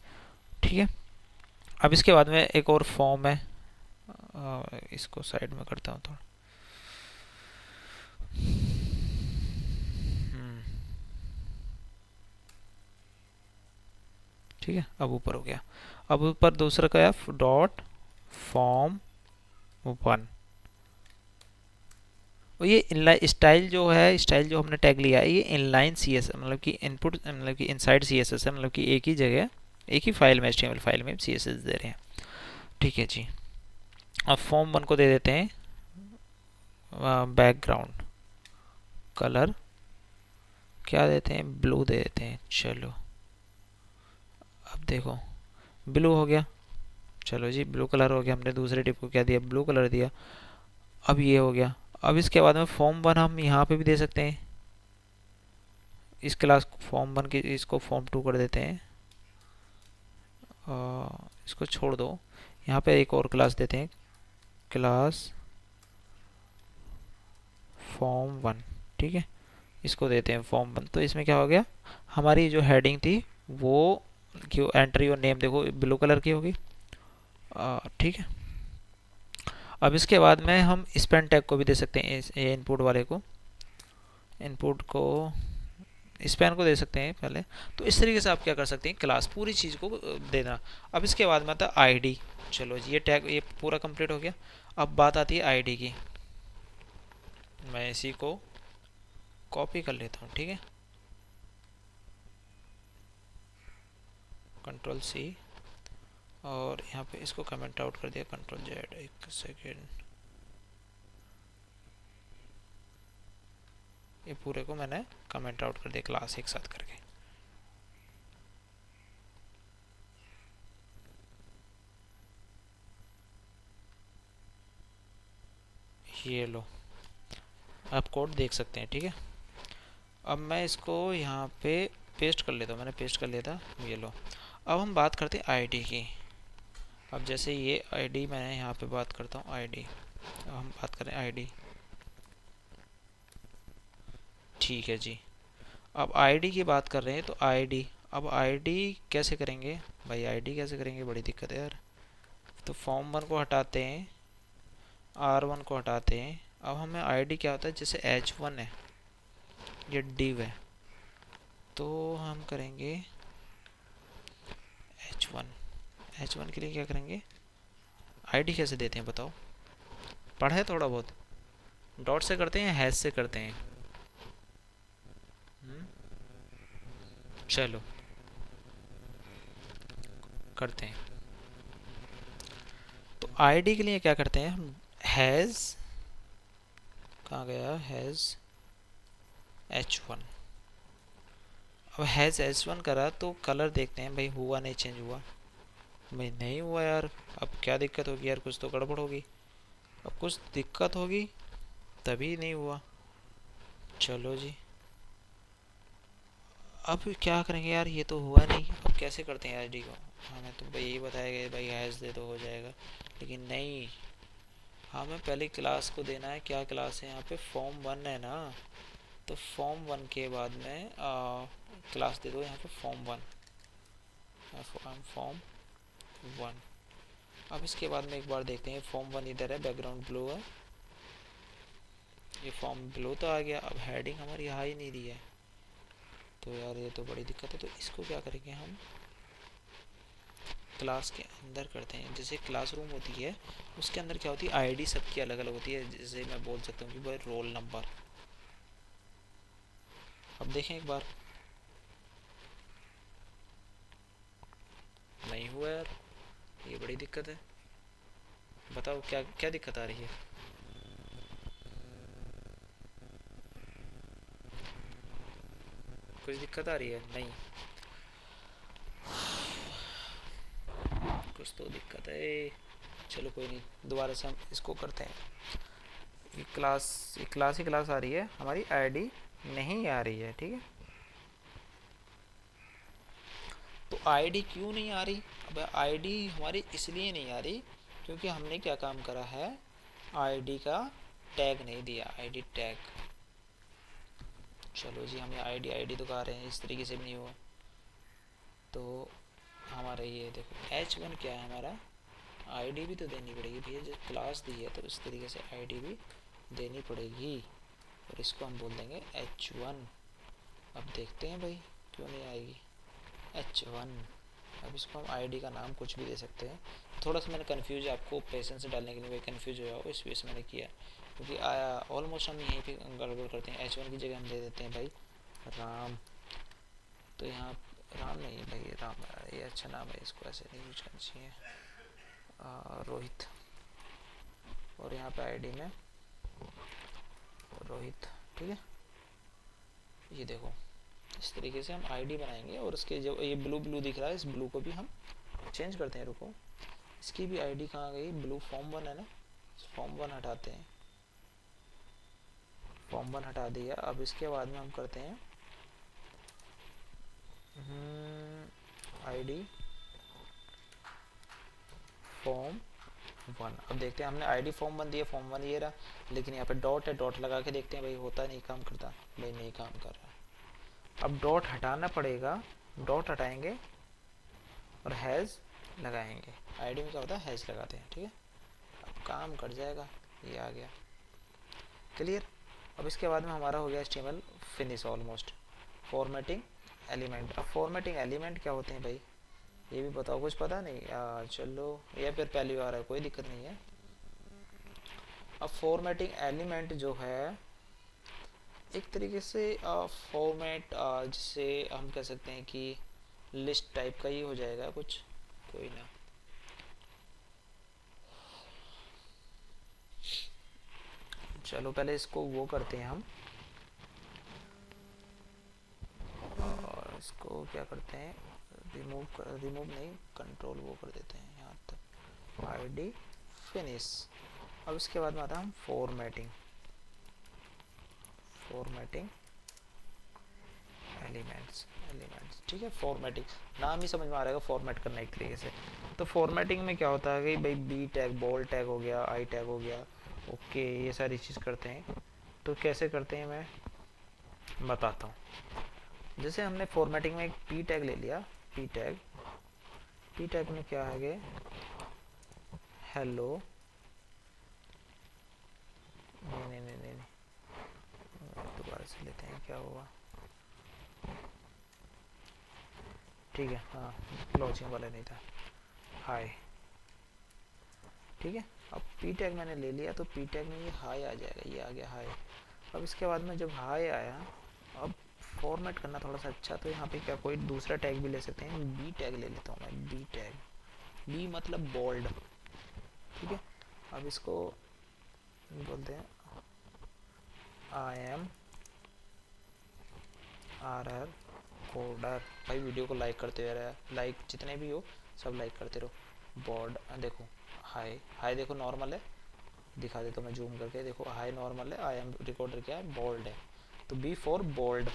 ठीक है। अब इसके बाद में एक और फॉर्म है, इसको साइड में करता हूँ थोड़ा। ठीक है, अब ऊपर हो गया। अब ऊपर दूसरा का है डॉट फॉर्म 1। और ये इनलाइन स्टाइल जो है, स्टाइल जो हमने टैग लिया है, ये इनलाइन CSS मतलब कि इनपुट, मतलब कि इनसाइड CSS है, मतलब कि एक ही जगह, एक ही फाइल में, HTML फाइल में CSS दे रहे हैं, ठीक है जी। अब फॉर्म 1 को दे देते हैं बैकग्राउंड कलर, क्या देते हैं, ब्लू दे देते हैं। चलो अब देखो ब्लू हो गया, चलो जी ब्लू कलर हो गया। हमने दूसरे टिप को क्या दिया, ब्लू कलर दिया। अब ये हो गया। अब इसके बाद में फॉर्म 1 हम यहाँ पे भी दे सकते हैं, इस क्लास फॉर्म 1 की, इसको फॉर्म 2 कर देते हैं, इसको छोड़ दो। यहाँ पे एक और क्लास देते हैं, क्लास फॉर्म 1, ठीक है, इसको देते हैं फॉर्म 1। तो इसमें क्या हो गया, हमारी जो हेडिंग थी वो क्यों, एंट्री और नेम देखो ब्लू कलर की होगी, ठीक है। अब इसके बाद में हम स्पेन टैग को भी दे सकते हैं, ये इनपुट वाले को, इनपुट को स्पैन को दे सकते हैं पहले। तो इस तरीके से आप क्या कर सकते हैं, क्लास पूरी चीज़ को देना। अब इसके बाद में आता है आईडी। चलो जी ये टैग ये पूरा कंप्लीट हो गया। अब बात आती है आईडी की। मैं इसी को कॉपी कर लेता हूँ, ठीक है, Ctrl+C, और यहाँ पे इसको कमेंट आउट कर दिया, Ctrl+Z। एक सेकेंड, ये पूरे को मैंने कमेंट आउट कर दिया क्लास एक साथ करके। ये लो, आप कोड देख सकते हैं, ठीक है। अब मैं इसको यहाँ पे पेस्ट कर लेता हूँ, मैंने पेस्ट कर लिया था, ये लो। अब हम बात करते हैं आईडी की। अब जैसे ये आईडी मैं यहाँ पे बात करता हूँ आईडी, अब हम बात करें आईडी, ठीक है जी। अब आईडी की बात कर रहे हैं तो आईडी, अब आईडी कैसे करेंगे भाई, आईडी कैसे करेंगे, बड़ी दिक्कत है यार। तो फॉर्म 1 को हटाते हैं, R1 को हटाते हैं। अब हमें आईडी क्या होता है, जैसे H1 है, ये div है, तो हम करेंगे H1 के लिए क्या करेंगे, आईडी कैसे देते हैं बताओ, पढ़ा है थोड़ा बहुत, डॉट से करते हैं, हैश से करते हैं, चलो करते हैं। तो आईडी के लिए क्या करते हैं हम, हैज़, कहाँ गया हैज़ H1, अब हैज़ S1 करा तो कलर देखते हैं भाई, हुआ नहीं चेंज हुआ भाई, नहीं हुआ यार। अब क्या दिक्कत होगी यार, कुछ तो गड़बड़ होगी, अब कुछ दिक्कत होगी तभी नहीं हुआ। चलो जी, अब क्या करेंगे यार, ये तो हुआ नहीं, अब कैसे करते हैं एचडी को। हमें तो भाई यही बताया गया भाई हैज़ दे तो हो जाएगा, लेकिन नहीं, हमें पहले क्लास को देना है। क्या क्लास है यहाँ पे, फॉर्म वन है ना, तो फॉर्म वन के बाद में क्लास दे दो यहाँ पे फॉर्म वन, फॉर्म वन। अब इसके बाद में एक बार देखते हैं, फॉर्म वन इधर है, बैकग्राउंड ब्लू है, ये फॉर्म ब्लू तो आ गया। अब हेडिंग हमारी यहाँ ही नहीं दी है, तो यार ये तो बड़ी दिक्कत है। तो इसको क्या करेंगे हम, क्लास के अंदर करते हैं। जैसे क्लासरूम होती है उसके अंदर क्या होती है, आईडी सबकी अलग अलग होती है। जैसे मैं बोल सकता हूँ कि भाई रोल नंबर। अब देखें एक बार, नहीं हुआ यार, ये बड़ी दिक्कत है। बताओ क्या क्या दिक्कत आ रही है। कुछ दिक्कत आ रही है, नहीं कुछ तो दिक्कत है। चलो कोई नहीं, दोबारा से हम इसको करते हैं। ये क्लास ही क्लास आ रही है, हमारी आईडी नहीं आ रही है, ठीक है। तो आईडी क्यों नहीं आ रही, अब आईडी हमारी इसलिए नहीं आ रही क्योंकि हमने क्या काम करा है, आईडी का टैग नहीं दिया, आईडी टैग। चलो जी, हमें आईडी आईडी तो कहा रहे हैं, इस तरीके से भी नहीं हुआ। तो हमारा ये देखो H1 क्या है हमारा, आईडी भी तो देनी पड़ेगी भैया, जो क्लास दी है तो इस तरीके से आईडी भी देनी पड़ेगी, और इसको हम बोल देंगे H1। अब देखते हैं भाई क्यों नहीं आएगी H1। अब इसको हम आईडी का नाम कुछ भी दे सकते हैं। थोड़ा सा मैंने कन्फ्यूज, आपको पेशेंस से डालने के लिए भाई कन्फ्यूज हो जाओ, इस वजह से मैंने किया, क्योंकि ऑलमोस्ट हम यहीं पे गड़बड़ करते हैं। H1 की जगह हम दे देते हैं भाई राम। तो यहाँ राम नहीं है भाई, राम ये अच्छा नाम है, इसको ऐसे नहीं यूज करना चाहिए, रोहित। और यहाँ पे आईडी में रोहित, ठीक है। ये देखो इस तरीके से हम आईडी बनाएंगे, और उसके जो ये ब्लू ब्लू दिख रहा है, इस ब्लू को भी हम चेंज करते हैं। रुको, इसकी भी आईडी कहाँ गई, ब्लू फॉर्म वन है ना, फॉर्म वन हटाते हैं, फॉर्म वन हटा दिया। अब इसके बाद में हम करते हैं आईडी फॉर्म वन। अब देखते हैं, हमने आईडी फॉर्म वन दिया, फॉर्म वन ये रहा, लेकिन यहाँ पे डॉट है, डॉट लगा के देखते हैं भाई होता नहीं, काम करता भाई, नहीं काम कर रहा। अब डॉट हटाना पड़ेगा, डॉट हटाएंगे और हैज़ लगाएंगे। आईडी में क्या होता है, हैज़ लगाते हैं, ठीक है। अब काम कर जाएगा, ये आ गया क्लियर। अब इसके बाद में हमारा हो गया HTML finish almost. Formatting element, अब फॉर्मेटिंग एलिमेंट क्या होते हैं भाई, ये भी बताओ, कुछ पता नहीं चलो, या फिर पहली बार है, कोई दिक्कत नहीं है। अब फॉर्मेटिंग एलिमेंट जो है एक तरीके से फॉर्मेट, जिसे हम कह सकते हैं कि लिस्ट टाइप का ही हो जाएगा कुछ, कोई ना। चलो पहले इसको वो करते हैं हम, और इसको क्या करते हैं, रिमूव नहीं, कंट्रोल वो कर देते हैं यहाँ तक, आईडी फिनिश। अब इसके बाद में आता है हम फॉर्मेटिंग, फॉर्मेटिंग एलिमेंट्स, एलिमेंट्स, ठीक है। फॉर्मेटिंग नाम ही समझ में आ रहेगा, फॉर्मेट करना एक तरीके से। तो फॉर्मेटिंग में क्या होता है कि भाई बी टैग, बोल्ड टैग हो गया, आई टैग हो गया, ओके, ये सारी चीज़ करते हैं। तो कैसे करते हैं मैं बताता हूँ। जैसे हमने फॉर्मेटिंग में एक पी टैग ले लिया, पी टैग, पी टैग में क्या है, हेलो, नहीं नहीं नहीं नहीं, दोबारा से लेते हैं, क्या हुआ, ठीक है, हाँ क्लोजिंग वाला नहीं था, हाय, ठीक है। अब पी टैग मैंने ले लिया, तो पी टैग में ये हाई आ जाएगा, ये आ गया हाई। अब इसके बाद में जब हाई आया, अब फॉर्मेट करना थोड़ा सा अच्छा, तो यहाँ पे क्या कोई दूसरा टैग भी ले सकते हैं, बी टैग ले लेता हूँ मैं, बी टैग, बी मतलब बोल्ड, ठीक है। अब इसको बोलते हैं I am R R coder भाई वीडियो को लाइक करते रहे, लाइक जितने भी हो सब लाइक करते रहो। बोर्ड देखो, हाई हाई देखो नॉर्मल है, दिखा देता हूँ मैं जूम करके, देखो हाई नॉर्मल है, आई एम रिकॉर्डर क्या है, बोल्ड है। तो बी फॉर बोल्ड,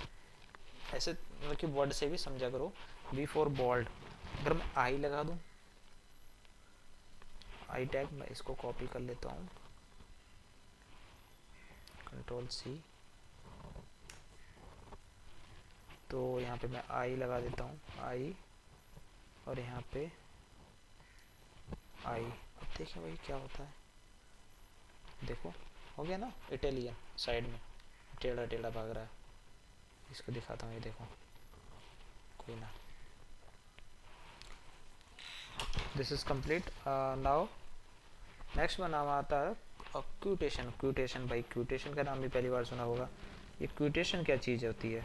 ऐसे मतलब कि वर्ड से भी समझा करो, बी फॉर बोल्ड। अगर मैं आई लगा दूँ, आई टैग, मैं इसको कॉपी कर लेता हूँ, कंट्रोल सी, तो यहाँ पे मैं आई लगा देता हूँ, आई, और यहाँ पे आई। अब देखिए भाई क्या होता है, देखो हो गया ना इटालियन, साइड में टेढ़ा टेढ़ा भाग रहा है। इसको दिखाता हूँ, ये देखो, कोई ना, this is complete. Now next में नाम आता है क्यूटेशन। क्यूटेशन भाई, क्यूटेशन का नाम भी पहली बार सुना होगा। ये क्यूटेशन क्या चीज़ होती है,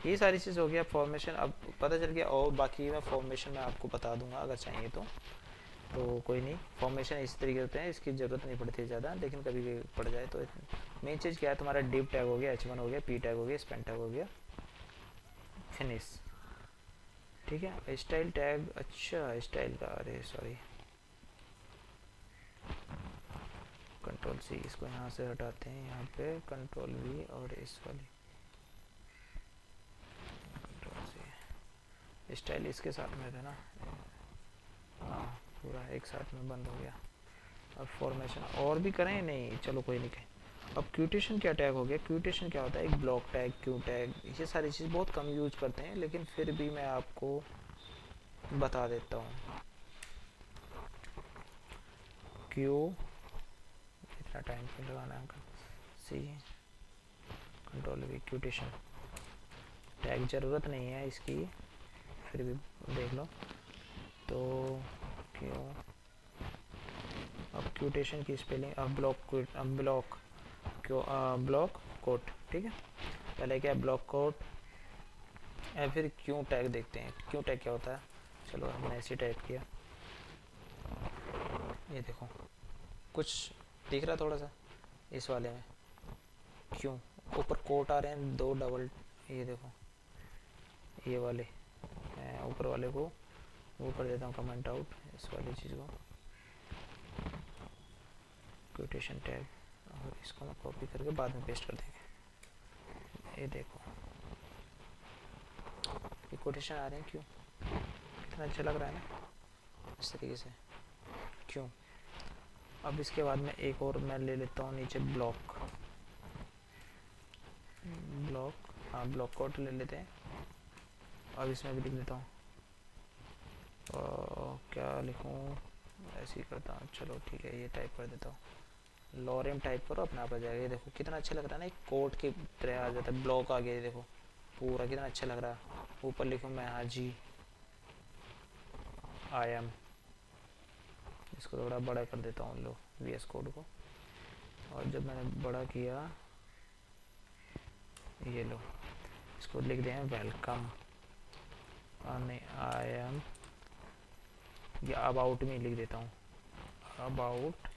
ये सारी चीज़ हो गया फॉर्मेशन, अब पता चल गया। और बाकी मैं फॉर्मेशन में आपको बता दूंगा अगर चाहिए तो कोई नहीं। फॉर्मेशन इस तरीके होते हैं, इसकी ज़रूरत नहीं पड़ती है ज़्यादा, लेकिन कभी भी पड़ जाए तो। मेन चीज़ क्या है, तुम्हारा डिव टैग हो गया, H1 हो गया, P टैग हो गया, स्पेन टैग हो गया, फिनिश, ठीक है। स्टाइल टैग, अच्छा स्टाइल का, अरे सॉरी, कंट्रोल सी, इसको यहाँ से हटाते हैं, यहाँ पे कंट्रोल वी, और इस वाली कंट्रोल सी, स्टाइल इसके साथ में था ना, हाँ पूरा एक साथ में बंद हो गया। अब फॉर्मेशन और भी करें, नहीं चलो कोई नहीं कहें। अब क्यूटेशन क्या टैग हो गया, क्यूटेशन क्या होता है, एक ब्लॉक टैग, क्यू टैग, ये सारी चीज़ बहुत कम यूज करते हैं, लेकिन फिर भी मैं आपको बता देता हूँ। क्यू, इतना टाइम क्यों लगाना है, सी, कंट्रोल वी, क्यूटेशन टैग ज़रूरत नहीं है इसकी, फिर भी देख लो। तो क्यों, अब क्यूटेशन की स्पेलिंग, अब ब्लॉक क्यों, ब्लॉक कोट, ठीक है। पहले क्या है, ब्लॉक कोट, या फिर क्यों टैग देखते हैं, क्यों टैग क्या होता है। चलो हमने ऐसे टाइप किया, ये देखो कुछ दिख रहा थोड़ा सा इस वाले में, क्यों ऊपर कोट आ रहे हैं दो डबल, ये देखो ये वाले, मैं ऊपर वाले को वो कर देता हूँ कमेंट आउट, इस वाली चीज़ को, क्यूटेशन टैग, और इसको मैं कॉपी करके बाद में पेस्ट कर देंगे। ये देखो ये कोटेशन आ रहे हैं, क्यों, कितना अच्छा लग रहा है ना इस तरीके से, क्यों। अब इसके बाद में एक और मैं ले लेता हूँ नीचे, ब्लॉक, हाँ ब्लॉक कोट ले लेते हैं। अब इसमें भी लिख देता हूँ, क्या लिखूँ, ऐसे ही करता हूँ, चलो ठीक है ये टाइप कर देता हूँ, लॉरेम टाइप करो, अपना आप आ जाएगा। ये देखो कितना अच्छा लग रहा है ना, एक कोट की तरह आ जाता है, ब्लॉक आ गया, ये देखो पूरा कितना अच्छा लग रहा है। ऊपर लिखूँ मैं, हाँ जी आई एम, इसको थोड़ा बड़ा कर देता हूँ लो VS कोड को, और जब मैंने बड़ा किया, ये लो इसको लिख दें वेलकम, नहीं आई एम, या अबाउट मी लिख देता हूँ, अबाउट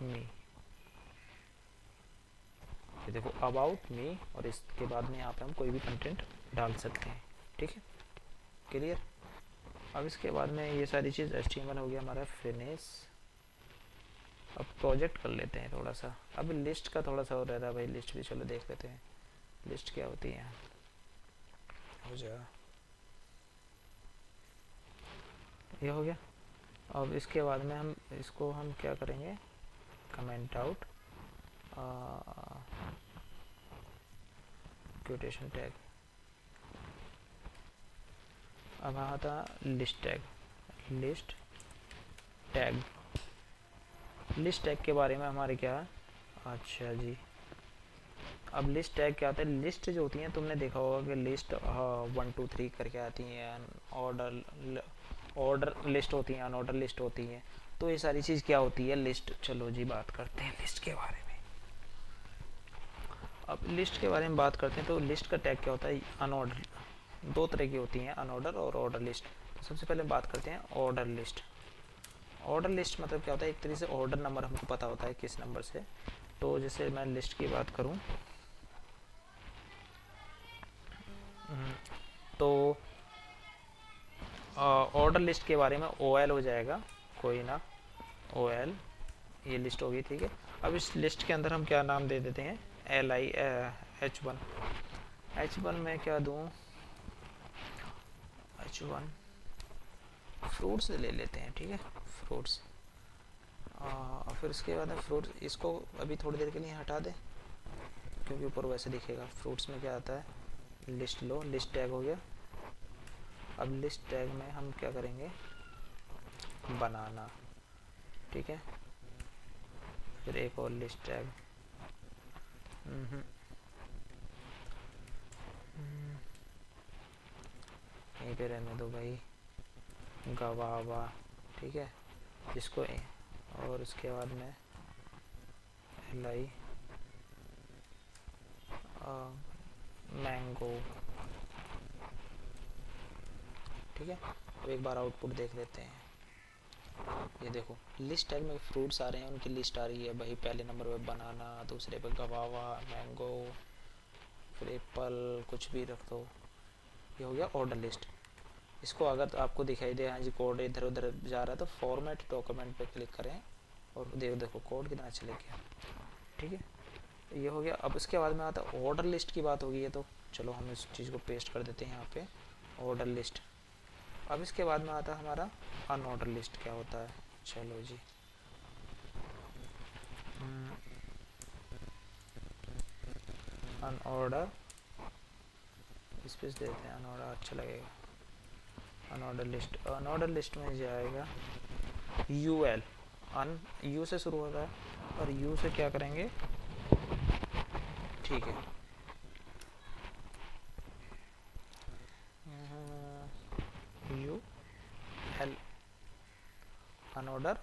मी, ये देखो अबाउट मी, और इसके बाद में यहाँ पे हम कोई भी कंटेंट डाल सकते हैं, ठीक है, क्लियर। अब इसके बाद में ये सारी चीज़ HTML हो गया हमारा फिनिश। अब प्रोजेक्ट कर लेते हैं थोड़ा सा, अब लिस्ट का थोड़ा सा हो रहा है भाई, लिस्ट भी चलो देख लेते हैं, लिस्ट क्या होती है, हो जाएगा, ये हो गया। अब इसके बाद में हम इसको हम क्या करेंगे, कमेंट आउट, क्यूटेशन टैग, अब आता list tag, list tag, list tag के बारे में हमारे क्या है, अच्छा जी। अब लिस्ट टैग क्या होता है, लिस्ट जो होती हैं तुमने देखा होगा कि लिस्ट 1 2 3 करके आती हैं, ऑर्डर लिस्ट होती हैं, अनऑर्डर लिस्ट होती हैं, तो ये सारी चीज़ क्या होती है, लिस्ट। चलो जी बात करते हैं लिस्ट के बारे में। अब लिस्ट के बारे में बात करते हैं, तो लिस्ट का टैग क्या होता है, अनऑर्डर, दो तरह की होती हैं, अनऑर्डर और ऑर्डर लिस्ट। तो सबसे पहले बात करते हैं ऑर्डर लिस्ट। ऑर्डर लिस्ट मतलब क्या होता है, एक तरीके से ऑर्डर नंबर हमको पता होता है किस नंबर से। तो जैसे मैं लिस्ट की बात करूं, हम्म, तो ऑर्डर लिस्ट के बारे में ओ एल हो जाएगा, कोई ना, ओ एल, ये लिस्ट होगी, ठीक है। अब इस लिस्ट के अंदर हम क्या नाम दे देते हैं, L I H one, H one में क्या दूँ, एच वन फ्रूट्स ले लेते हैं, ठीक है, फ्रूट्स। फिर उसके बाद में फ्रूट्स, इसको अभी थोड़ी देर के लिए हटा दें क्योंकि ऊपर वैसे दिखेगा। फ्रूट्स में क्या आता है, लिस्ट लो, लिस्ट टैग हो गया। अब लिस्ट टैग में हम क्या करेंगे, बनाना, ठीक है। फिर एक और लिस्ट टैग, यहीं पे रहने दो भाई, गवावा, ठीक है, जिसको और उसके बाद में एल आई मैंगो, ठीक है। अब एक बार आउटपुट देख लेते हैं। ये देखो लिस्ट टैग में फ्रूट्स आ रहे हैं, उनकी लिस्ट आ रही है भाई, पहले नंबर पे बनाना, दूसरे पे गवावा, मैंगो, फिर एप्पल, कुछ भी रख दो। ये हो गया ऑर्डर लिस्ट। इसको अगर तो आपको दिखाई दे हाँ जी कोड इधर उधर जा रहा है, तो फॉर्मेट डॉक्यूमेंट पे क्लिक करें और देखो कोड कितना अच्छा लग गया, ठीक है। ये हो गया। अब इसके बाद में आता है ऑर्डर लिस्ट की बात होगी, है तो चलो हम इस चीज़ को पेस्ट कर देते हैं यहाँ पे, ऑर्डर लिस्ट। अब इसके बाद में आता है हमारा अनऑर्डर लिस्ट, क्या होता है, चलो जी, अनऑर्डर, स्पेस देते हैं, अनऑर्डर अच्छा लगेगा। अनऑर्डर लिस्ट, अनऑर्डर लिस्ट में जाएगा यू एल, अन यू से शुरू होता है और यू से क्या करेंगे, ठीक है, यू एल, अनऑर्डर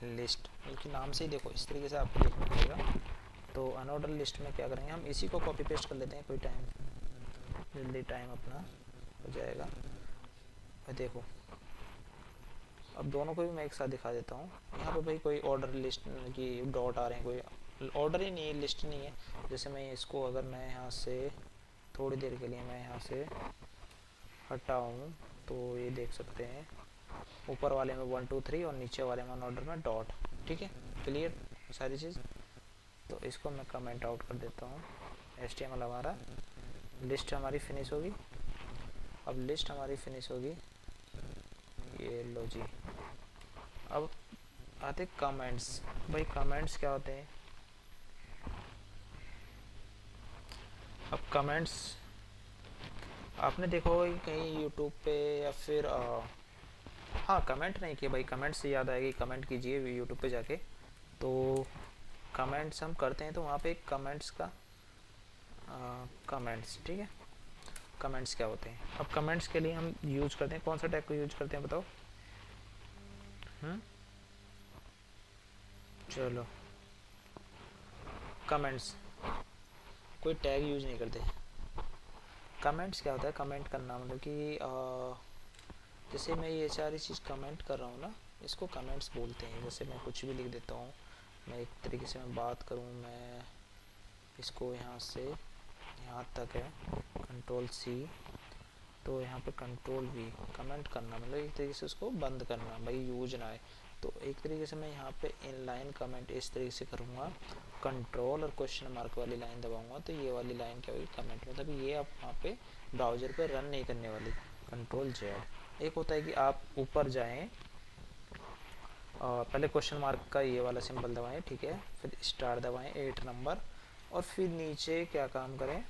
लिस्ट, बल्कि नाम से ही देखो इस तरीके से आपको देखना पड़ेगा। तो अनऑर्डर लिस्ट में क्या करेंगे, हम इसी को कॉपी पेस्ट कर लेते हैं, कोई टाइम, जल्दी टाइम अपना हो जाएगा। और देखो अब दोनों को भी मैं एक साथ दिखा देता हूँ। यहाँ पे भाई कोई ऑर्डर लिस्ट की डॉट आ रहे हैं, कोई ऑर्डर ही नहीं है, लिस्ट नहीं है। जैसे मैं इसको अगर मैं यहाँ से थोड़ी देर के लिए मैं यहाँ से हटाऊँ तो ये देख सकते हैं ऊपर वाले में 1 2 3 और नीचे वाले में ऑर्डर में डॉट, ठीक है, क्लियर सारी चीज़। तो इसको मैं कमेंट आउट कर देता हूँ। HTML हमारा लिस्ट हमारी फिनिश होगी। अब लिस्ट हमारी फिनिश होगी, ये लो जी। अब आते कमेंट्स। भाई कमेंट्स क्या होते हैं, अब कमेंट्स आपने देखा होगा कहीं यूट्यूब पे या फिर हाँ कमेंट नहीं किए भाई, कमेंट से याद आएगी, कमेंट कीजिए यूट्यूब पे जाके। तो कमेंट्स हम करते हैं तो वहाँ पे एक कमेंट्स का कमेंट्स, ठीक है, कमेंट्स क्या होते हैं। अब कमेंट्स के लिए हम यूज करते हैं, कौन सा टैग को यूज करते हैं बताओ। चलो कमेंट्स, कोई टैग यूज नहीं करते। कमेंट्स क्या होता है, कमेंट करना, मतलब कि जैसे मैं ये सारी चीज़ कमेंट कर रहा हूँ ना, इसको कमेंट्स बोलते हैं। जैसे मैं कुछ भी लिख देता हूँ, मैं एक तरीके से मैं बात करूँ, मैं इसको यहाँ से यहाँ तक है Ctrl+C, तो यहाँ पे Ctrl+V, कमेंट करना मतलब एक तरीके से उसको बंद करना, भाई यूज ना आए। तो एक तरीके से मैं यहाँ पे इनलाइन कमेंट इस तरीके से करूँगा, कंट्रोल और क्वेश्चन मार्क वाली लाइन दबाऊंगा तो ये वाली लाइन क्या होगी, कमेंट, मतलब ये आप वहाँ पे ब्राउज़र पे रन नहीं करने वाली। Ctrl+Z। एक होता है कि आप ऊपर जाएं, पहले क्वेश्चन मार्क का ये वाला सिंबल दबाएं, ठीक है, फिर स्टार दबाएं 8 नंबर, और फिर नीचे क्या काम करें,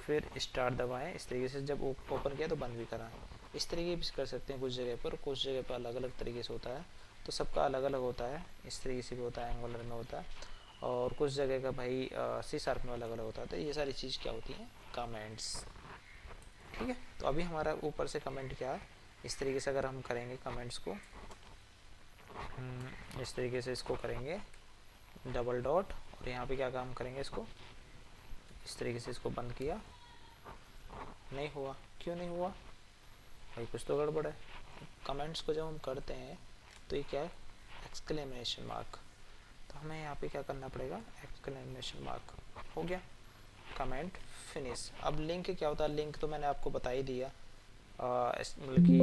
फिर स्टार दबाएं इस तरीके से, जब ओपन किया तो बंद भी कराएं। इस तरीके भी कर सकते हैं कुछ जगह पर, कुछ जगह पर अलग अलग तरीके से होता है, तो सबका अलग अलग होता है। इस तरीके से भी होता है, एंगुलर में होता है, और कुछ जगह का भाई C# में अलग अलग होता है। तो ये सारी चीज़ क्या होती हैं, कमेंट्स, ठीक है। तो अभी हमारा ऊपर से कमेंट क्या है, इस तरीके से अगर हम करेंगे कमेंट्स को, इस तरीके से इसको करेंगे डबल डॉट, और यहाँ पे क्या काम करेंगे, इसको इस तरीके से इसको बंद किया, नहीं हुआ, क्यों नहीं हुआ भाई, कुछ तो गड़बड़ है। कमेंट्स को जब हम करते हैं तो ये क्या है, एक्सक्लेमेशन मार्क, तो हमें यहाँ पे क्या करना पड़ेगा, एक्सक्लेमेशन मार्क, हो गया। Comment finish. अब लिंक क्या होता है, लिंक तो मैंने आपको बता ही दिया, मतलब कि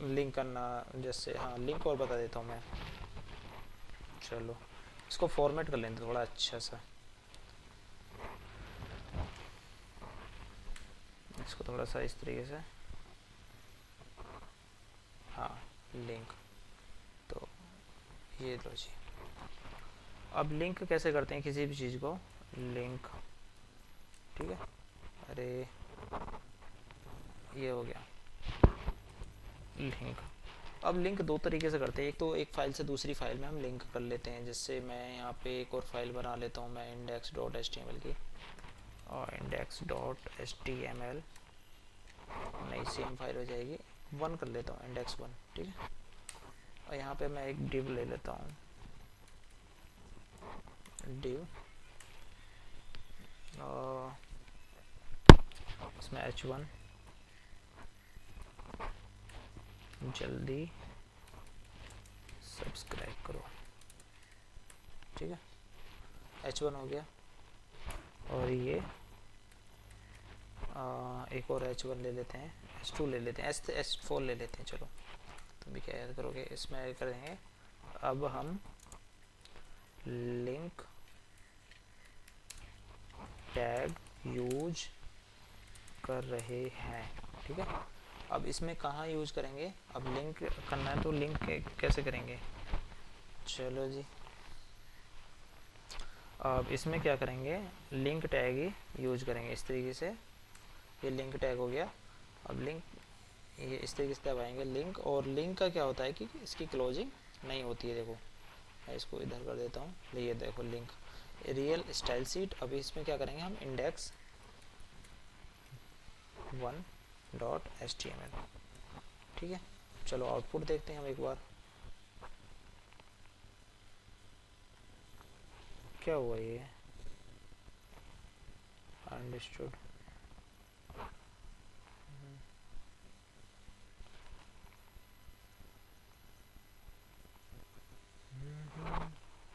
लिंक करना, जैसे हाँ लिंक और बता देता हूँ मैं। चलो इसको फॉर्मेट कर लेंगे थोड़ा अच्छा सा, इसको थोड़ा सा इस तरीके से, हाँ लिंक। तो ये लो जी। अब लिंक कैसे करते हैं किसी भी चीज़ को, लिंक, ठीक है। अरे ये हो गया लिंक। अब लिंक दो तरीके से करते हैं, एक तो एक फ़ाइल से दूसरी फाइल में हम लिंक कर लेते हैं। जैसे मैं यहाँ पे एक और फाइल बना लेता हूँ मैं index.html की, और index.html नई सेम फाइल हो जाएगी, 1 कर लेता हूँ index1, ठीक है। और यहाँ पे मैं एक div ले लेता हूँ, div, और इसमें h1 जल्दी सब्सक्राइब करो, ठीक है, h1 हो गया। और ये एक और h1 ले लेते हैं, h2 ले लेते हैं, h4 ले लेते हैं। चलो तुम भी क्या याद करोगे, इसमें करेंगे अब हम लिंक टैग यूज कर रहे हैं, ठीक है। अब इसमें कहाँ यूज करेंगे, अब लिंक करना है तो लिंक कैसे करेंगे, चलो जी। अब इसमें क्या करेंगे, लिंक टैग ही यूज करेंगे इस तरीके से। ये लिंक टैग हो गया। अब लिंक ये इस तरीके से दबाएंगे लिंक, और लिंक का क्या होता है कि इसकी क्लोजिंग नहीं होती है। देखो मैं इसको इधर कर देता हूँ, ये देखो लिंक रियल स्टाइल सीट। अभी इसमें क्या करेंगे हम, index1.html, ठीक है। चलो आउटपुट देखते हैं हम एक बार, क्या हुआ ये, अंडरस्टूड।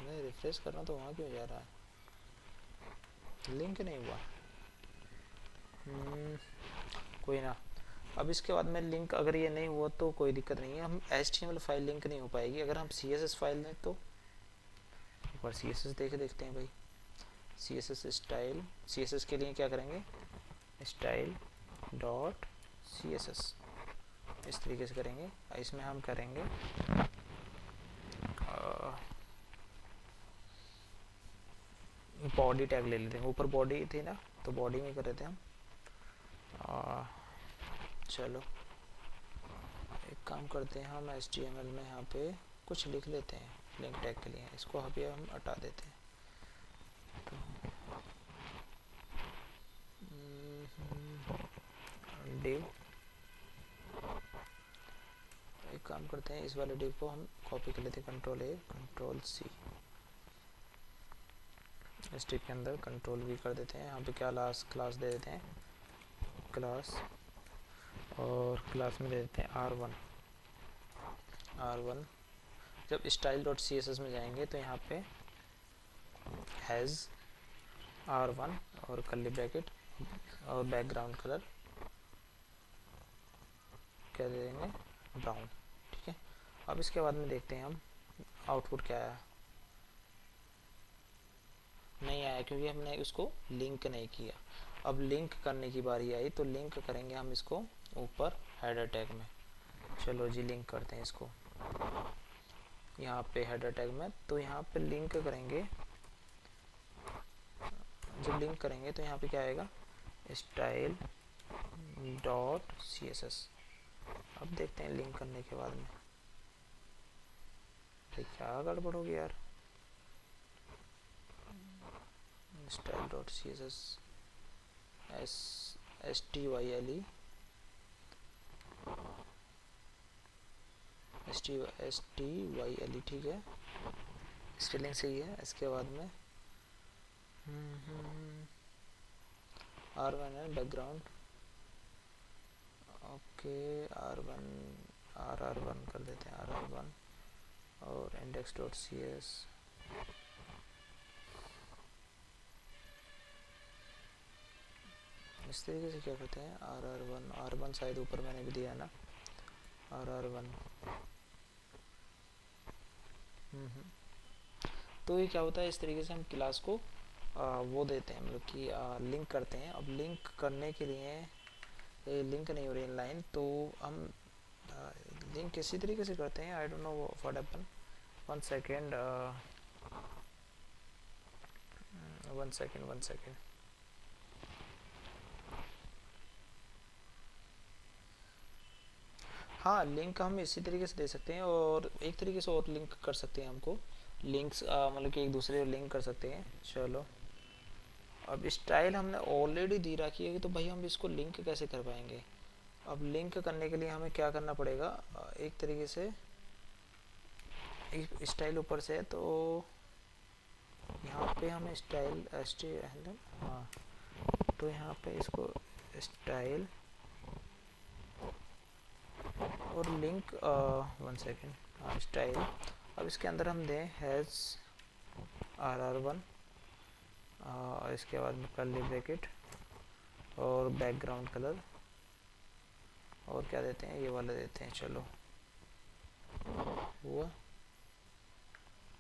मैं रिफ्रेश कर रहा हूँ तो वहाँ क्यों जा रहा है, लिंक नहीं हुआ। कोई ना। अब इसके बाद में लिंक अगर ये नहीं हुआ तो कोई दिक्कत नहीं है, हम HTML फाइल लिंक नहीं हो पाएगी। अगर हम CSS फाइल दें तो एक बार CSS देखते हैं भाई। CSS स्टाइल, CSS के लिए क्या करेंगे, स्टाइल डॉट CSS, इस तरीके से करेंगे। इसमें हम करेंगे बॉडी टैग ले लेते हैं, ऊपर बॉडी थी ना तो बॉडी में कर रहे थे हम। चलो एक काम करते हैं, हम HTML में यहाँ पे कुछ लिख लेते हैं लिंक टैग के लिए, इसको अभी हम हटा देते हैं। तो div, एक काम करते हैं, इस वाले div को हम कॉपी कर लेते हैं, Ctrl+A Ctrl+C, इस div के अंदर Ctrl+V कर देते हैं। यहाँ पे क्या क्लास दे देते हैं, क्लास, और क्लास में दे देते हैं R1। जब style.css में जाएंगे तो यहाँ पे हैज़ R1 और कर्ली ब्रैकेट और बैकग्राउंड कलर क्या दे देंगे, ब्राउन, ठीक है। अब इसके बाद में देखते हैं हम आउटपुट क्या आया, नहीं आया क्योंकि हमने उसको लिंक नहीं किया। अब लिंक करने की बारी आई तो लिंक करेंगे हम इसको ऊपर हेडर टैग में। चलो जी लिंक करते हैं इसको यहाँ पे हेडर टैग में। तो यहाँ पे लिंक करेंगे, जब लिंक करेंगे तो यहाँ पे क्या आएगा, स्टाइल डॉट CSS। अब देखते हैं लिंक करने के बाद में क्या गड़बड़ होगी यार, स्टाइल डॉट CSS STYLE ठीक है, स्पेलिंग सही है। इसके बाद में R1 है बैकग्राउंड, ओके RR1 कर देते हैं, RR1 और index.cs इस तरीके से क्या करते हैं, R1 शायद ऊपर मैंने भी दिया ना, R1। तो ये क्या होता है, इस तरीके से हम क्लास को वो देते हैं, मतलब कि लिंक करते हैं। अब लिंक करने के लिए ये लिंक नहीं हो रही लाइन, तो हम लिंक इसी तरीके से करते हैं। I don't know what happen, 1 second, 1 second. हाँ, लिंक हम इसी तरीके से दे सकते हैं, और एक तरीके से और लिंक कर सकते हैं हमको लिंक्स, मतलब कि एक दूसरे को लिंक कर सकते हैं। चलो, अब स्टाइल हमने ऑलरेडी दी रखी है, तो भाई हम इसको लिंक कैसे कर पाएंगे। अब लिंक करने के लिए हमें क्या करना पड़ेगा, एक तरीके से एक स्टाइल ऊपर से है, तो यहाँ पे हमें स्टाइल हाँ, तो यहाँ पे इसको स्टाइल और लिंक, 1 सेकेंड, हाँ स्टाइल। अब इसके अंदर हम दें हैज़ RR1, इसके बाद में कर्ली ब्रैकेट और बैकग्राउंड कलर, और क्या देते हैं, ये वाला देते हैं। चलो, हुआ,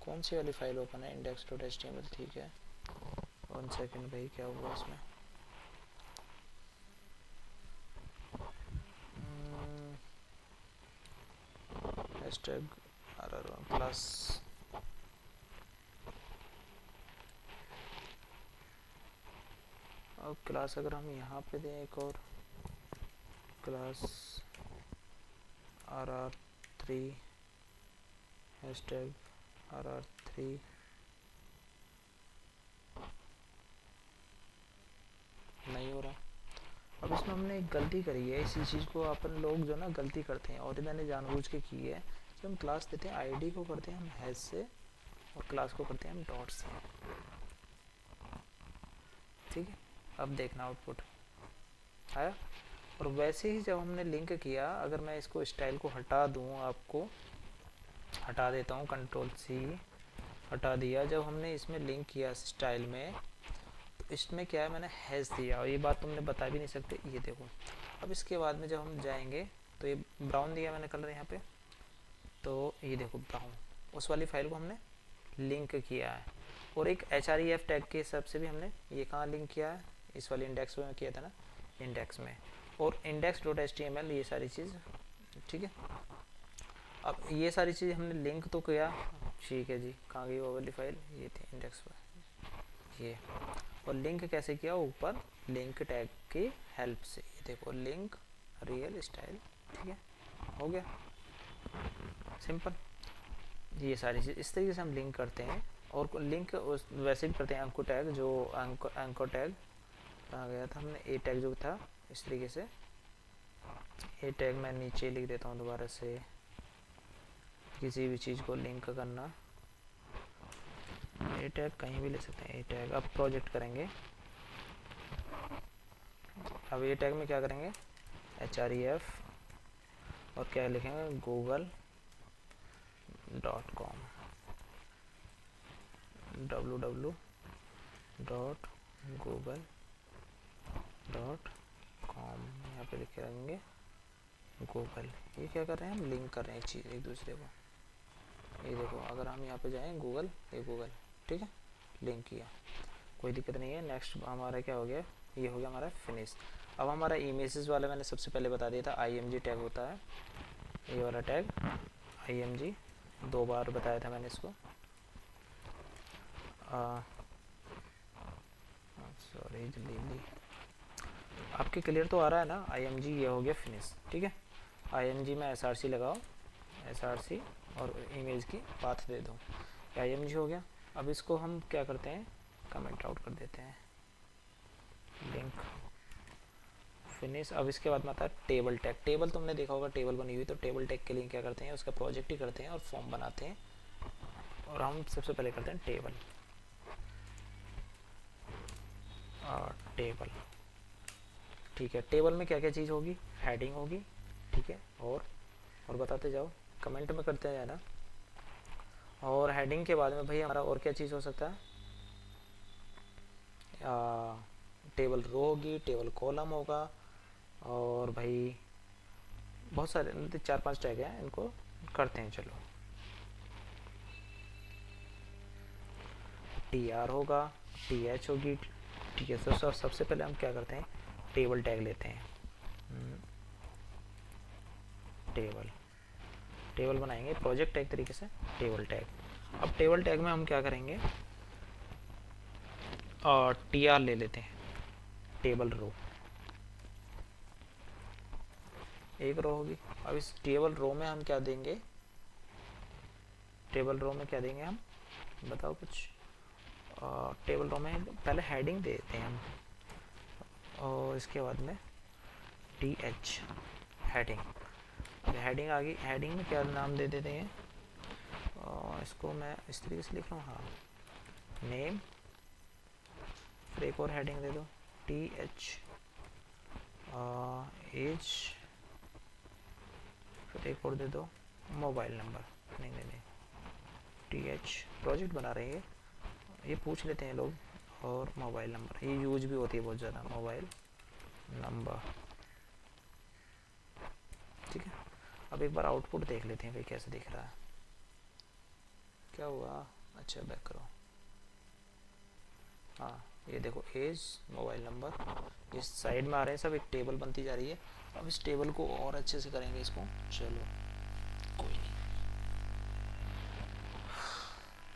कौन सी वाली फाइल ओपन है, index.html, ठीक है। 1 सेकेंड भाई, क्या हुआ इसमें, हैशटैग RR1 प्लस, और क्लास अगर हम यहाँ पे दें एक और क्लास RR3, हैशटैग RR3, नहीं हो रहा। अब इसमें हमने एक गलती करी है, इसी चीज़ को अपन लोग जो ना गलती करते हैं, और मैंने जानबूझ के की है। जब हम क्लास देते हैं, आईडी को करते हैं हम हैश से, और क्लास को करते हैं हम डॉट से, ठीक है। अब देखना आउटपुट आया। और वैसे ही जब हमने लिंक किया, अगर मैं इसको स्टाइल को हटा दूँ, आपको हटा देता हूँ, Ctrl+C, हटा दिया। जब हमने इसमें लिंक किया स्टाइल में, तो इसमें क्या है, मैंने हैश दिया, और ये बात तुमने बता भी नहीं सकते, ये देखो। अब इसके बाद में जब हम जाएंगे, तो ये ब्राउन दिया मैंने कलर यहाँ पे, तो ये देखो ब्राउन, उस वाली फाइल को हमने लिंक किया है। और एक href टैग के हिसाब से भी हमने ये कहाँ लिंक किया है, इस वाली इंडेक्स में किया था ना, इंडेक्स में, और index.html, ये सारी चीज़, ठीक है। अब ये सारी चीज़ हमने लिंक तो किया, ठीक है जी। कहाँ गई वो वाली फाइल, ये थी इंडेक्स पर, ये। और लिंक कैसे किया, ऊपर लिंक टैग की हेल्प से, ये देखो लिंक रियल स्टाइल, ठीक है, हो गया सिंपल। ये सारी चीज़ इस तरीके से हम लिंक करते हैं। और लिंक उस वैसे भी करते हैं, एंकर टैग, जो एंकर टैग कहाँ गया था, हमने ए टैग जो था, इस तरीके से ए टैग मैं नीचे लिख देता हूँ दोबारा से, किसी भी चीज़ को लिंक करना, ए टैग कहीं भी ले सकते हैं, ए टैग। अब प्रोजेक्ट करेंगे, अब ए टैग में क्या करेंगे, href, और क्या लिखेंगे, google.com, www.google.com, यहाँ पे लिखे रहेंगे गूगल। ये क्या कर रहे हैं, हम लिंक कर रहे हैं एक चीज़ एक दूसरे को। ये देखो, अगर हम यहाँ पे जाएं गूगल, ये गूगल, ठीक है, लिंक किया, कोई दिक्कत नहीं है। नेक्स्ट हमारा क्या हो गया, ये हो गया हमारा फिनिश। अब हमारा इमेजेस वाला मैंने सबसे पहले बता दिया था, img टैग होता है, ये वाला टैग img, 2 बार बताया था मैंने इसको, सॉरी जल्दी, आपके क्लियर तो आ रहा है ना, img, ये हो गया फिनिश, ठीक है। img में src लगाओ, src, और इमेज की पाथ दे दो, img हो गया। अब इसको हम क्या करते हैं, कमेंट आउट कर देते हैं, लिंक फिनिश। अब इसके बाद में आता है टेबल टैग। टेबल तुमने देखा होगा, टेबल बनी हुई, तो टेबल टैग के लिए क्या करते हैं, उसका प्रोजेक्ट ही करते हैं और फॉर्म बनाते हैं, और हम सबसे पहले करते हैं टेबल, टेबल, ठीक है। टेबल में क्या क्या चीज़ होगी, हेडिंग होगी, ठीक है, और बताते जाओ, कमेंट में करते जाना। और हेडिंग के बाद में भाई हमारा और क्या चीज़ हो सकता है, टेबल रो होगी, टेबल कॉलम होगा, और भाई बहुत सारे 4-5 टैग हैं, इनको करते हैं। चलो टी आर होगा, टी एच होगी, ठीक है। तो सबसे पहले हम क्या करते हैं, टेबल टैग लेते हैं। टेबल टेबल बनाएंगे प्रोजेक्ट टैग तरीके से, टेबल टैग। अब टेबल टैग में हम क्या करेंगे, और टी आर ले लेते हैं, टेबल रो, एक रो होगी। अब इस टेबल रो में हम क्या देंगे, टेबल रो में क्या देंगे हम, बताओ कुछ। टेबल रो में पहले हेडिंग दे देते हैं हम, और इसके बाद में टी एच, हेडिंग। अब हेडिंग आ गई, हेडिंग में क्या नाम दे देते हैं, इसको मैं इस तरीके से लिख रहा हूँ, हाँ, नेम। फिर एक और हेडिंग दे दो, टी एच एज। फिर एक और दे दो, मोबाइल नंबर। नहीं नहीं नहीं, टी एच प्रोजेक्ट बना रहे हैं, ये पूछ लेते हैं लोग। और मोबाइल नंबर, ये यूज भी होती है बहुत ज़्यादा, मोबाइल नंबर, ठीक है। अब एक बार आउटपुट देख लेते हैं भाई कैसे दिख रहा है, क्या हुआ। अच्छा बैक करो, हाँ ये देखो, एज, मोबाइल नंबर, इस साइड में आ रहे हैं सब, एक टेबल बनती जा रही है। अब इस टेबल को और अच्छे से करेंगे इसको, चलो कोई नहीं,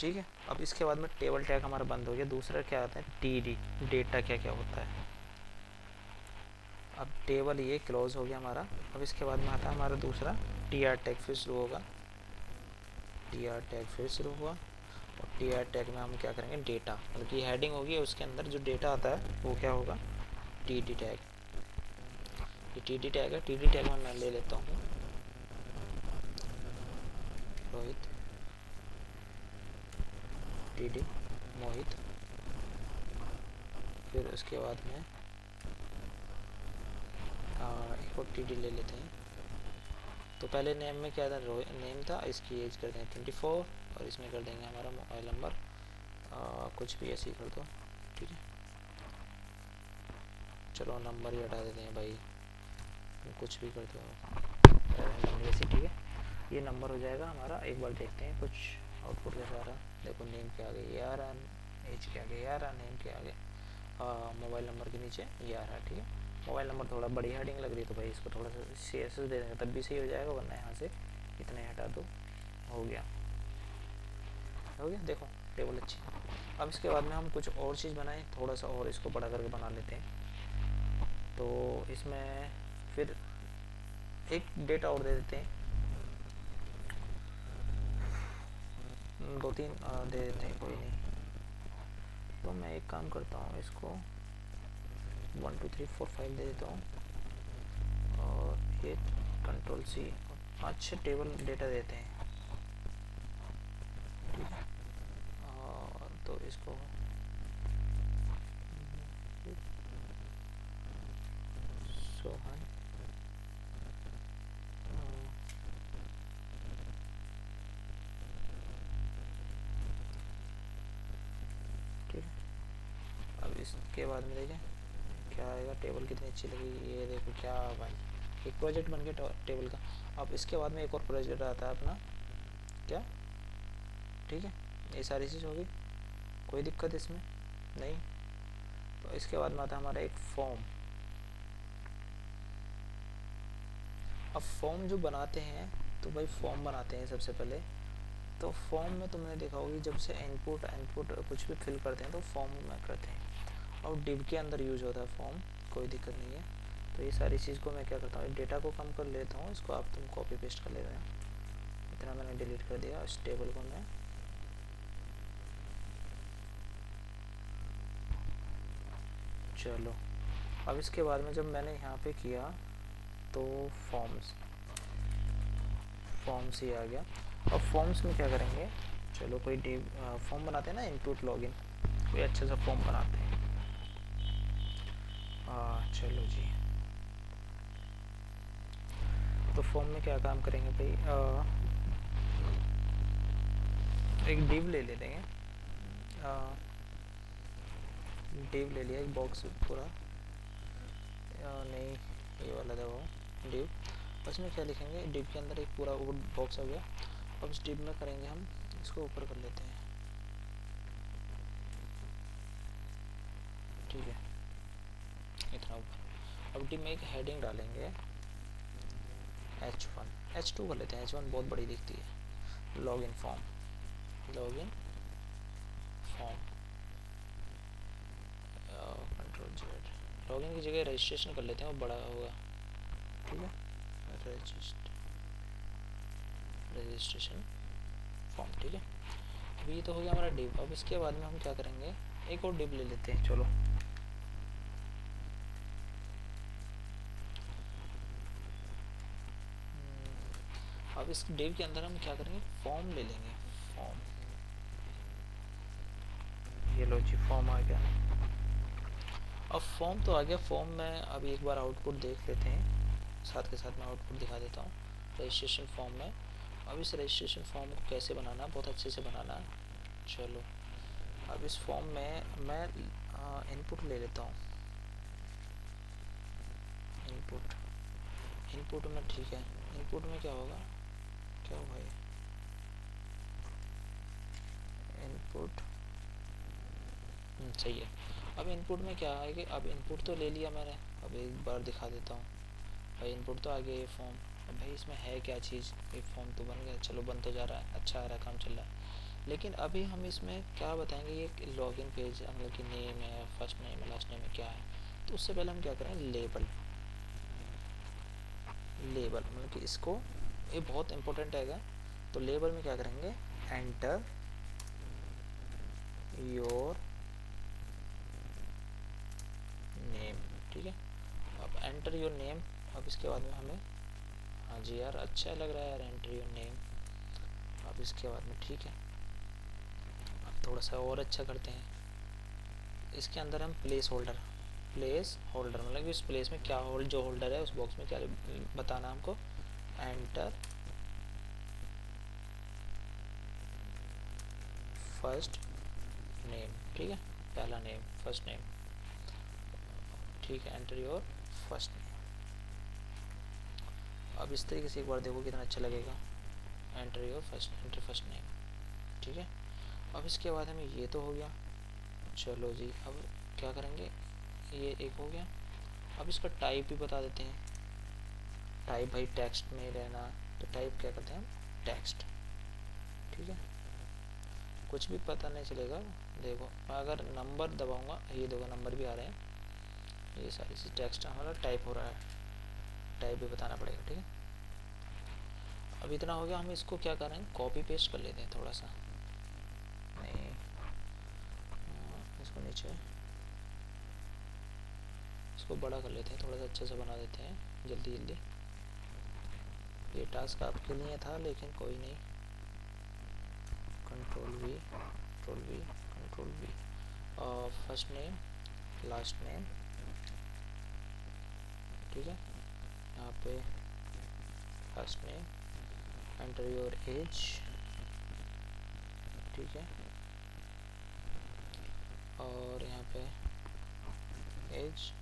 ठीक है। अब इसके बाद में टेबल टैग हमारा बंद हो गया। दूसरा क्या आता है, टी डी, डेटा क्या क्या होता है। अब टेबल ये क्लोज हो गया हमारा। अब इसके बाद में आता है हमारा दूसरा, टी आर टैग फिर शुरू होगा, टी आर टैग फिर शुरू हुआ। और टी आर टैग में हम क्या करेंगे, डेटा, मतलब कि हेडिंग होगी, उसके अंदर जो डेटा आता है वो क्या होगा, टी डी टैग। ये टी डी टैग है, टी डी टैग में मैं ले लेता हूँ रोहित, टी डी मोहित। फिर उसके बाद में एक और टी डी ले लेते हैं। तो पहले नेम में क्या था, नेम था, इसकी एज कर देंगे 24, और इसमें कर देंगे हमारा मोबाइल नंबर, कुछ भी ऐसे ही कर दो, ठीक है। चलो नंबर ही हटा देते हैं भाई, कुछ भी कर दो ऐसे, ठीक है। ये नंबर हो जाएगा हमारा। एक बार देखते हैं कुछ आउटपुट कैसा आ रहा। देखो नेम के आगे ये आ रहा, एज के आगे ये आ रहा, नेम के आगे मोबाइल नंबर के नीचे ये आ रहा है, ठीक है। मोबाइल नंबर थोड़ा बड़ी हेडिंग लग रही है, तो भाई इसको थोड़ा सा CSS दे देंगे तब भी सही हो जाएगा, वरना यहाँ से इतने हटा दो, हो गया, हो गया। देखो टेबल अच्छी। अब इसके बाद में हम कुछ और चीज़ बनाएं, थोड़ा सा और इसको बड़ा करके बना लेते हैं। तो इसमें फिर एक डेटा और दे देते हैं, 2-3 दे देते हैं, कोई नहीं। तो मैं एक काम करता हूँ, इसको 1 2 3 4 5 दे देता हूँ, और ये Ctrl+C, 5-6 टेबल डेटा देते हैं, ठीक है। और तो इसको सोहन, ठीक है। अब इसके बाद में देखें क्या आएगा, टेबल कितनी अच्छी लगी, ये देखो क्या भाई, एक प्रोजेक्ट बन गया टेबल का। अब इसके बाद में एक और प्रोजेक्ट आता है अपना, क्या, ठीक है। ये सारी चीज़ होगी, कोई दिक्कत इसमें नहीं। तो इसके बाद में आता है हमारा एक फॉर्म। अब फॉर्म जो बनाते हैं, तो भाई फॉर्म बनाते हैं सबसे पहले। तो फॉर्म में तुमने देखा होगी, जब से इनपुट कुछ भी फिल करते हैं तो फॉर्म में करते हैं, और डिव के अंदर यूज होता है फॉर्म, कोई दिक्कत नहीं है। तो ये सारी चीज़ को मैं क्या करता हूँ, डेटा को कम कर लेता हूँ, इसको आप तुम कॉपी पेस्ट कर ले रहे हैं, इतना मैंने डिलीट कर दिया। इस टेबल को मैं चलो, अब इसके बाद में जब मैंने यहाँ पे किया तो फॉर्म्स ही आ गया। अब फॉर्म्स में क्या करेंगे, चलो कोई फॉर्म बनाते हैं ना, इनपुट लॉगिन, कोई अच्छा सा फॉर्म बनाते हैं। चलो जी, तो फॉर्म में क्या काम करेंगे भाई, एक डिव ले लेंगे, डिव ले लिया, एक बॉक्स पूरा, नहीं ये वाला था वो डिव। उसमें क्या लिखेंगे, डिव के अंदर एक पूरा वो बॉक्स हो गया। अब इस डिव में करेंगे हम, इसको ऊपर कर लेते हैं, ठीक है, इतना ऊपर। अब डिव में एक हेडिंग डालेंगे H1, H2 कर लेते हैं, H1 बहुत बड़ी दिखती है। Login form, login form, control Z, login की जगह रजिस्ट्रेशन कर लेते हैं, वो बड़ा होगा, ठीक है, रजिस्ट्रेशन फॉर्म, ठीक है। अब ये तो हो गया हमारा डिव। अब इसके बाद में हम क्या करेंगे, एक और डिव ले लेते हैं, चलो। अब इस डिव के अंदर हम क्या करेंगे, फॉर्म ले लेंगे, फॉर्म, ये लो जी फॉर्म आ गया। अब फॉर्म तो आ गया, फॉर्म में अभी एक बार आउटपुट देख लेते हैं, साथ के साथ मैं आउटपुट दिखा देता हूँ रजिस्ट्रेशन फॉर्म में। अब इस रजिस्ट्रेशन फॉर्म को कैसे बनाना, बहुत अच्छे से बनाना। चलो अब इस फॉर्म में मैं इनपुट ले लेता हूँ, इनपुट, इनपुट में ठीक है, इनपुट में क्या होगा, क्या होगा ये इनपुट, सही है। अब इनपुट में क्या है कि अब इनपुट तो ले लिया मैंने, अब एक बार दिखा देता हूँ भाई, इनपुट तो आ गया ये फॉर्म। अब भाई इसमें है क्या चीज़, ये फॉर्म तो बन गया, चलो बन तो जा रहा है, अच्छा आ रहा है, काम चल रहा है। लेकिन अभी हम इसमें क्या बताएंगे, ये लॉगिन पेज मतलब कि नेम है, फर्स्ट नेम है, लास्ट नेम है, क्या है। तो उससे पहले हम क्या करें, लेबल, लेबल मतलब कि इसको, ये बहुत इंपॉर्टेंट है। तो लेबल में क्या करेंगे, एंटर योर नेम, ठीक है। अब एंटर योर नेम, अब इसके बाद में हमें, हाँ जी यार अच्छा लग रहा है यार, एंटर योर नेम। अब इसके बाद में ठीक है, अब थोड़ा सा और अच्छा करते हैं, इसके अंदर हम प्लेस होल्डर, प्लेस होल्डर मतलब कि उस प्लेस में क्या होल्ड, जो होल्डर है उस बॉक्स में क्या बताना हमको, एंटर फर्स्ट नेम, ठीक है, पहला नेम, फर्स्ट नेम, ठीक है, एंटर योर फर्स्ट नेम। अब इस तरीके से एक बार देखो कितना अच्छा लगेगा, enter your first, enter first name, ठीक है। अब इसके बाद हमें ये तो हो गया, चलो जी अब क्या करेंगे, ये एक हो गया। अब इसका टाइप भी बता देते हैं, टाइप भाई टेक्स्ट में रहना, तो टाइप क्या करते हैं हम, टेक्स्ट, ठीक है, कुछ भी पता नहीं चलेगा। देखो अगर नंबर दबाऊंगा, ये देखो नंबर भी आ रहे हैं, ये सारी चीज़ टेक्स्ट हमारा टाइप हो रहा है, टाइप भी बताना पड़ेगा, ठीक है। अब इतना हो गया, हम इसको क्या करेंगे, कॉपी पेस्ट कर लेते हैं थोड़ा सा, नहीं इसको नीचे, इसको बड़ा कर लेते हैं, थोड़ा सा अच्छे से बना देते हैं जल्दी जल्दी। ये टास्क आपके लिए था लेकिन कोई नहीं, control we, control we, control we, और फर्स्ट नेम, लास्ट नेम, ठीक है, यहाँ पे first name, enter your age, ठीक है, और यहाँ पे एज,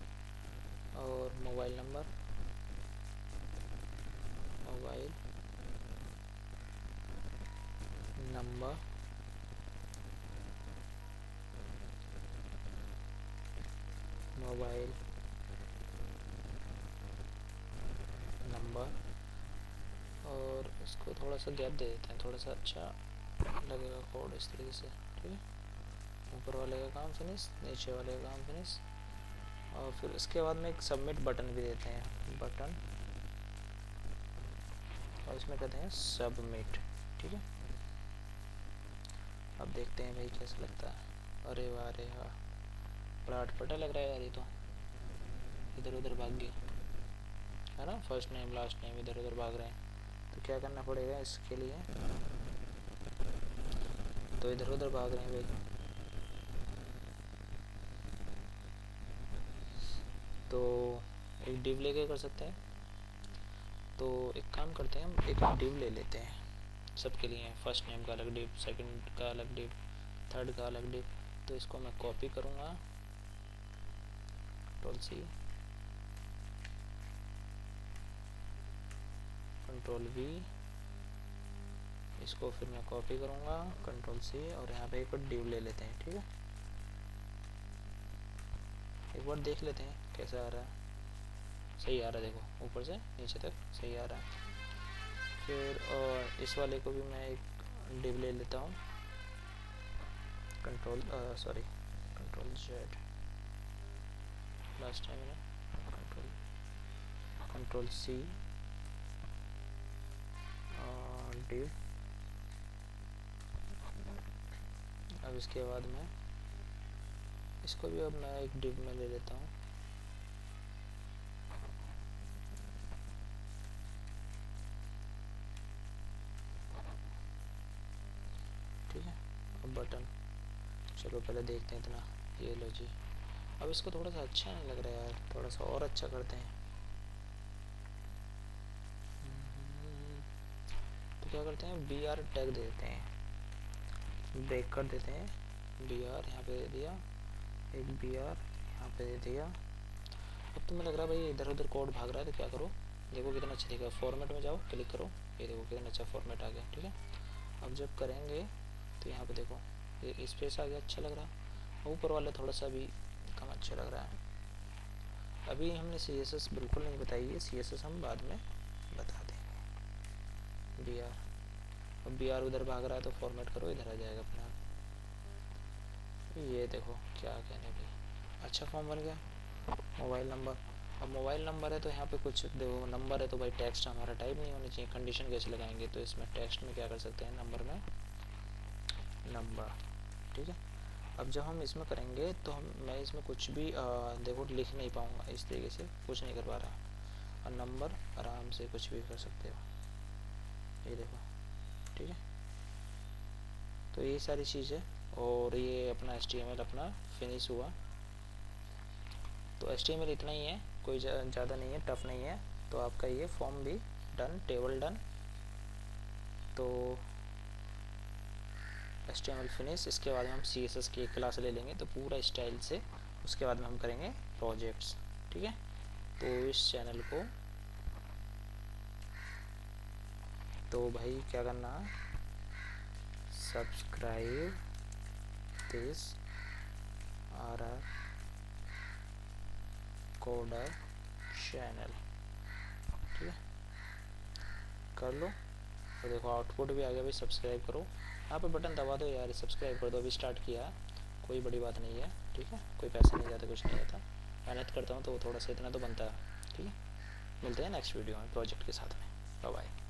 और mobile number, mobile number, mobile number, और इसको थोड़ा सा गैप दे देते हैं, थोड़ा सा अच्छा लगेगा कोड इस तरीके से, ठीक है। ऊपर वाले का काम फिनिश, नीचे वाले का काम फिनिश, और फिर इसके बाद में एक सबमिट बटन भी देते हैं, बटन, और इसमें कहते हैं सबमिट, ठीक है। अब देखते हैं भाई कैसा लगता है, अरे वाह अरे वाह, बड़ा अटपटा लग रहा है यार, ये तो इधर उधर भाग गया है ना, फर्स्ट नेम लास्ट नेम इधर उधर भाग रहे हैं। तो क्या करना पड़ेगा इसके लिए, तो इधर उधर भाग रहे हैं भाई, तो एक डिव लेके कर सकते हैं। तो एक काम करते हैं, हम एक डिव ले लेते हैं सबके लिए, फर्स्ट नेम का अलग डिव, सेकंड का अलग डिव, थर्ड का अलग डिव। तो इसको मैं कॉपी करूँगा कंट्रोल सी, कंट्रोल वी, इसको फिर मैं कॉपी करूँगा, कंट्रोल सी, और यहाँ पे एक बार डिव ले लेते हैं। ठीक है, एक बार देख लेते हैं कैसा आ रहा है। सही आ रहा है, देखो ऊपर से नीचे तक सही आ रहा है। फिर और इस वाले को भी मैं एक डिव ले लेता हूँ, कंट्रोल जेड, लास्ट टाइम मैंने कंट्रोल सी डिव। अब इसके बाद में इसको भी अब मैं एक डिव में ले लेता हूँ। ठीक है, अब बटन, चलो पहले देखते हैं इतना, ये लो जी। अब इसको थोड़ा सा अच्छा नहीं लग रहा है यार, थोड़ा सा और अच्छा करते हैं। तो क्या करते हैं, बी आर टैग दे देते हैं, ब्रेक कर देते हैं। बी आर यहाँ पे दे दिया, एक बी आर यहाँ पे दे दिया। अब तुम्हें लग रहा है भाई इधर उधर कोड भाग रहा है, तो क्या करो, देखो कितना अच्छा दिखा, फॉर्मेट में जाओ, क्लिक करो, ये देखो कितना अच्छा फॉर्मेट आ गया। ठीक है, अब जब करेंगे तो यहाँ पे देखो ये स्पेस आ गया, अच्छा लग रहा है। ऊपर वाला थोड़ा सा भी कम अच्छा लग रहा है। अभी हमने CSS बिल्कुल नहीं बताई है, CSS हम बाद में बता देंगे। बी आर, अब बी आर उधर भाग रहा है तो फॉर्मेट करो, इधर आ जाएगा अपना। ये देखो क्या कहने भाई, अच्छा फॉर्म बन गया। मोबाइल नंबर, अब मोबाइल नंबर है तो यहाँ पे कुछ देखो नंबर है तो भाई टेक्स्ट हमारा टाइप नहीं होनी चाहिए। कंडीशन कैसे लगाएंगे, तो इसमें टेक्स्ट में क्या कर सकते हैं, नंबर में नंबर। ठीक है, अब जब हम इसमें करेंगे तो मैं इसमें कुछ भी देखो लिख नहीं पाऊँगा, इस तरीके से कुछ नहीं कर पा रहा। और नंबर आराम से कुछ भी कर सकते हो, ये देखो। ठीक है, तो ये सारी चीज़ है, और ये अपना HTML अपना फिनिश हुआ। तो HTML इतना ही है, कोई ज़्यादा नहीं है, टफ नहीं है। तो आपका ये फॉर्म भी डन, टेबल डन। तो HTML फिनिश, इसके बाद में हम CSS की एक क्लास ले लेंगे तो पूरा स्टाइल से, उसके बाद में हम करेंगे प्रोजेक्ट्स। ठीक है, तो इस चैनल को तो भाई क्या करना, subscribe this RR coder channel. ठीक है, कर लो, तो देखो आउटपुट भी आ गया भाई, सब्सक्राइब करो। यहाँ पे बटन दबा दो यार, सब्सक्राइब कर दो, अभी स्टार्ट किया, कोई बड़ी बात नहीं है। ठीक है, कोई पैसा नहीं जाता, कुछ नहीं आता, मेहनत करता हूँ तो थोड़ा सा इतना तो बनता है। ठीक है, मिलते हैं नेक्स्ट वीडियो में प्रोजेक्ट के साथ में, बाय बाय।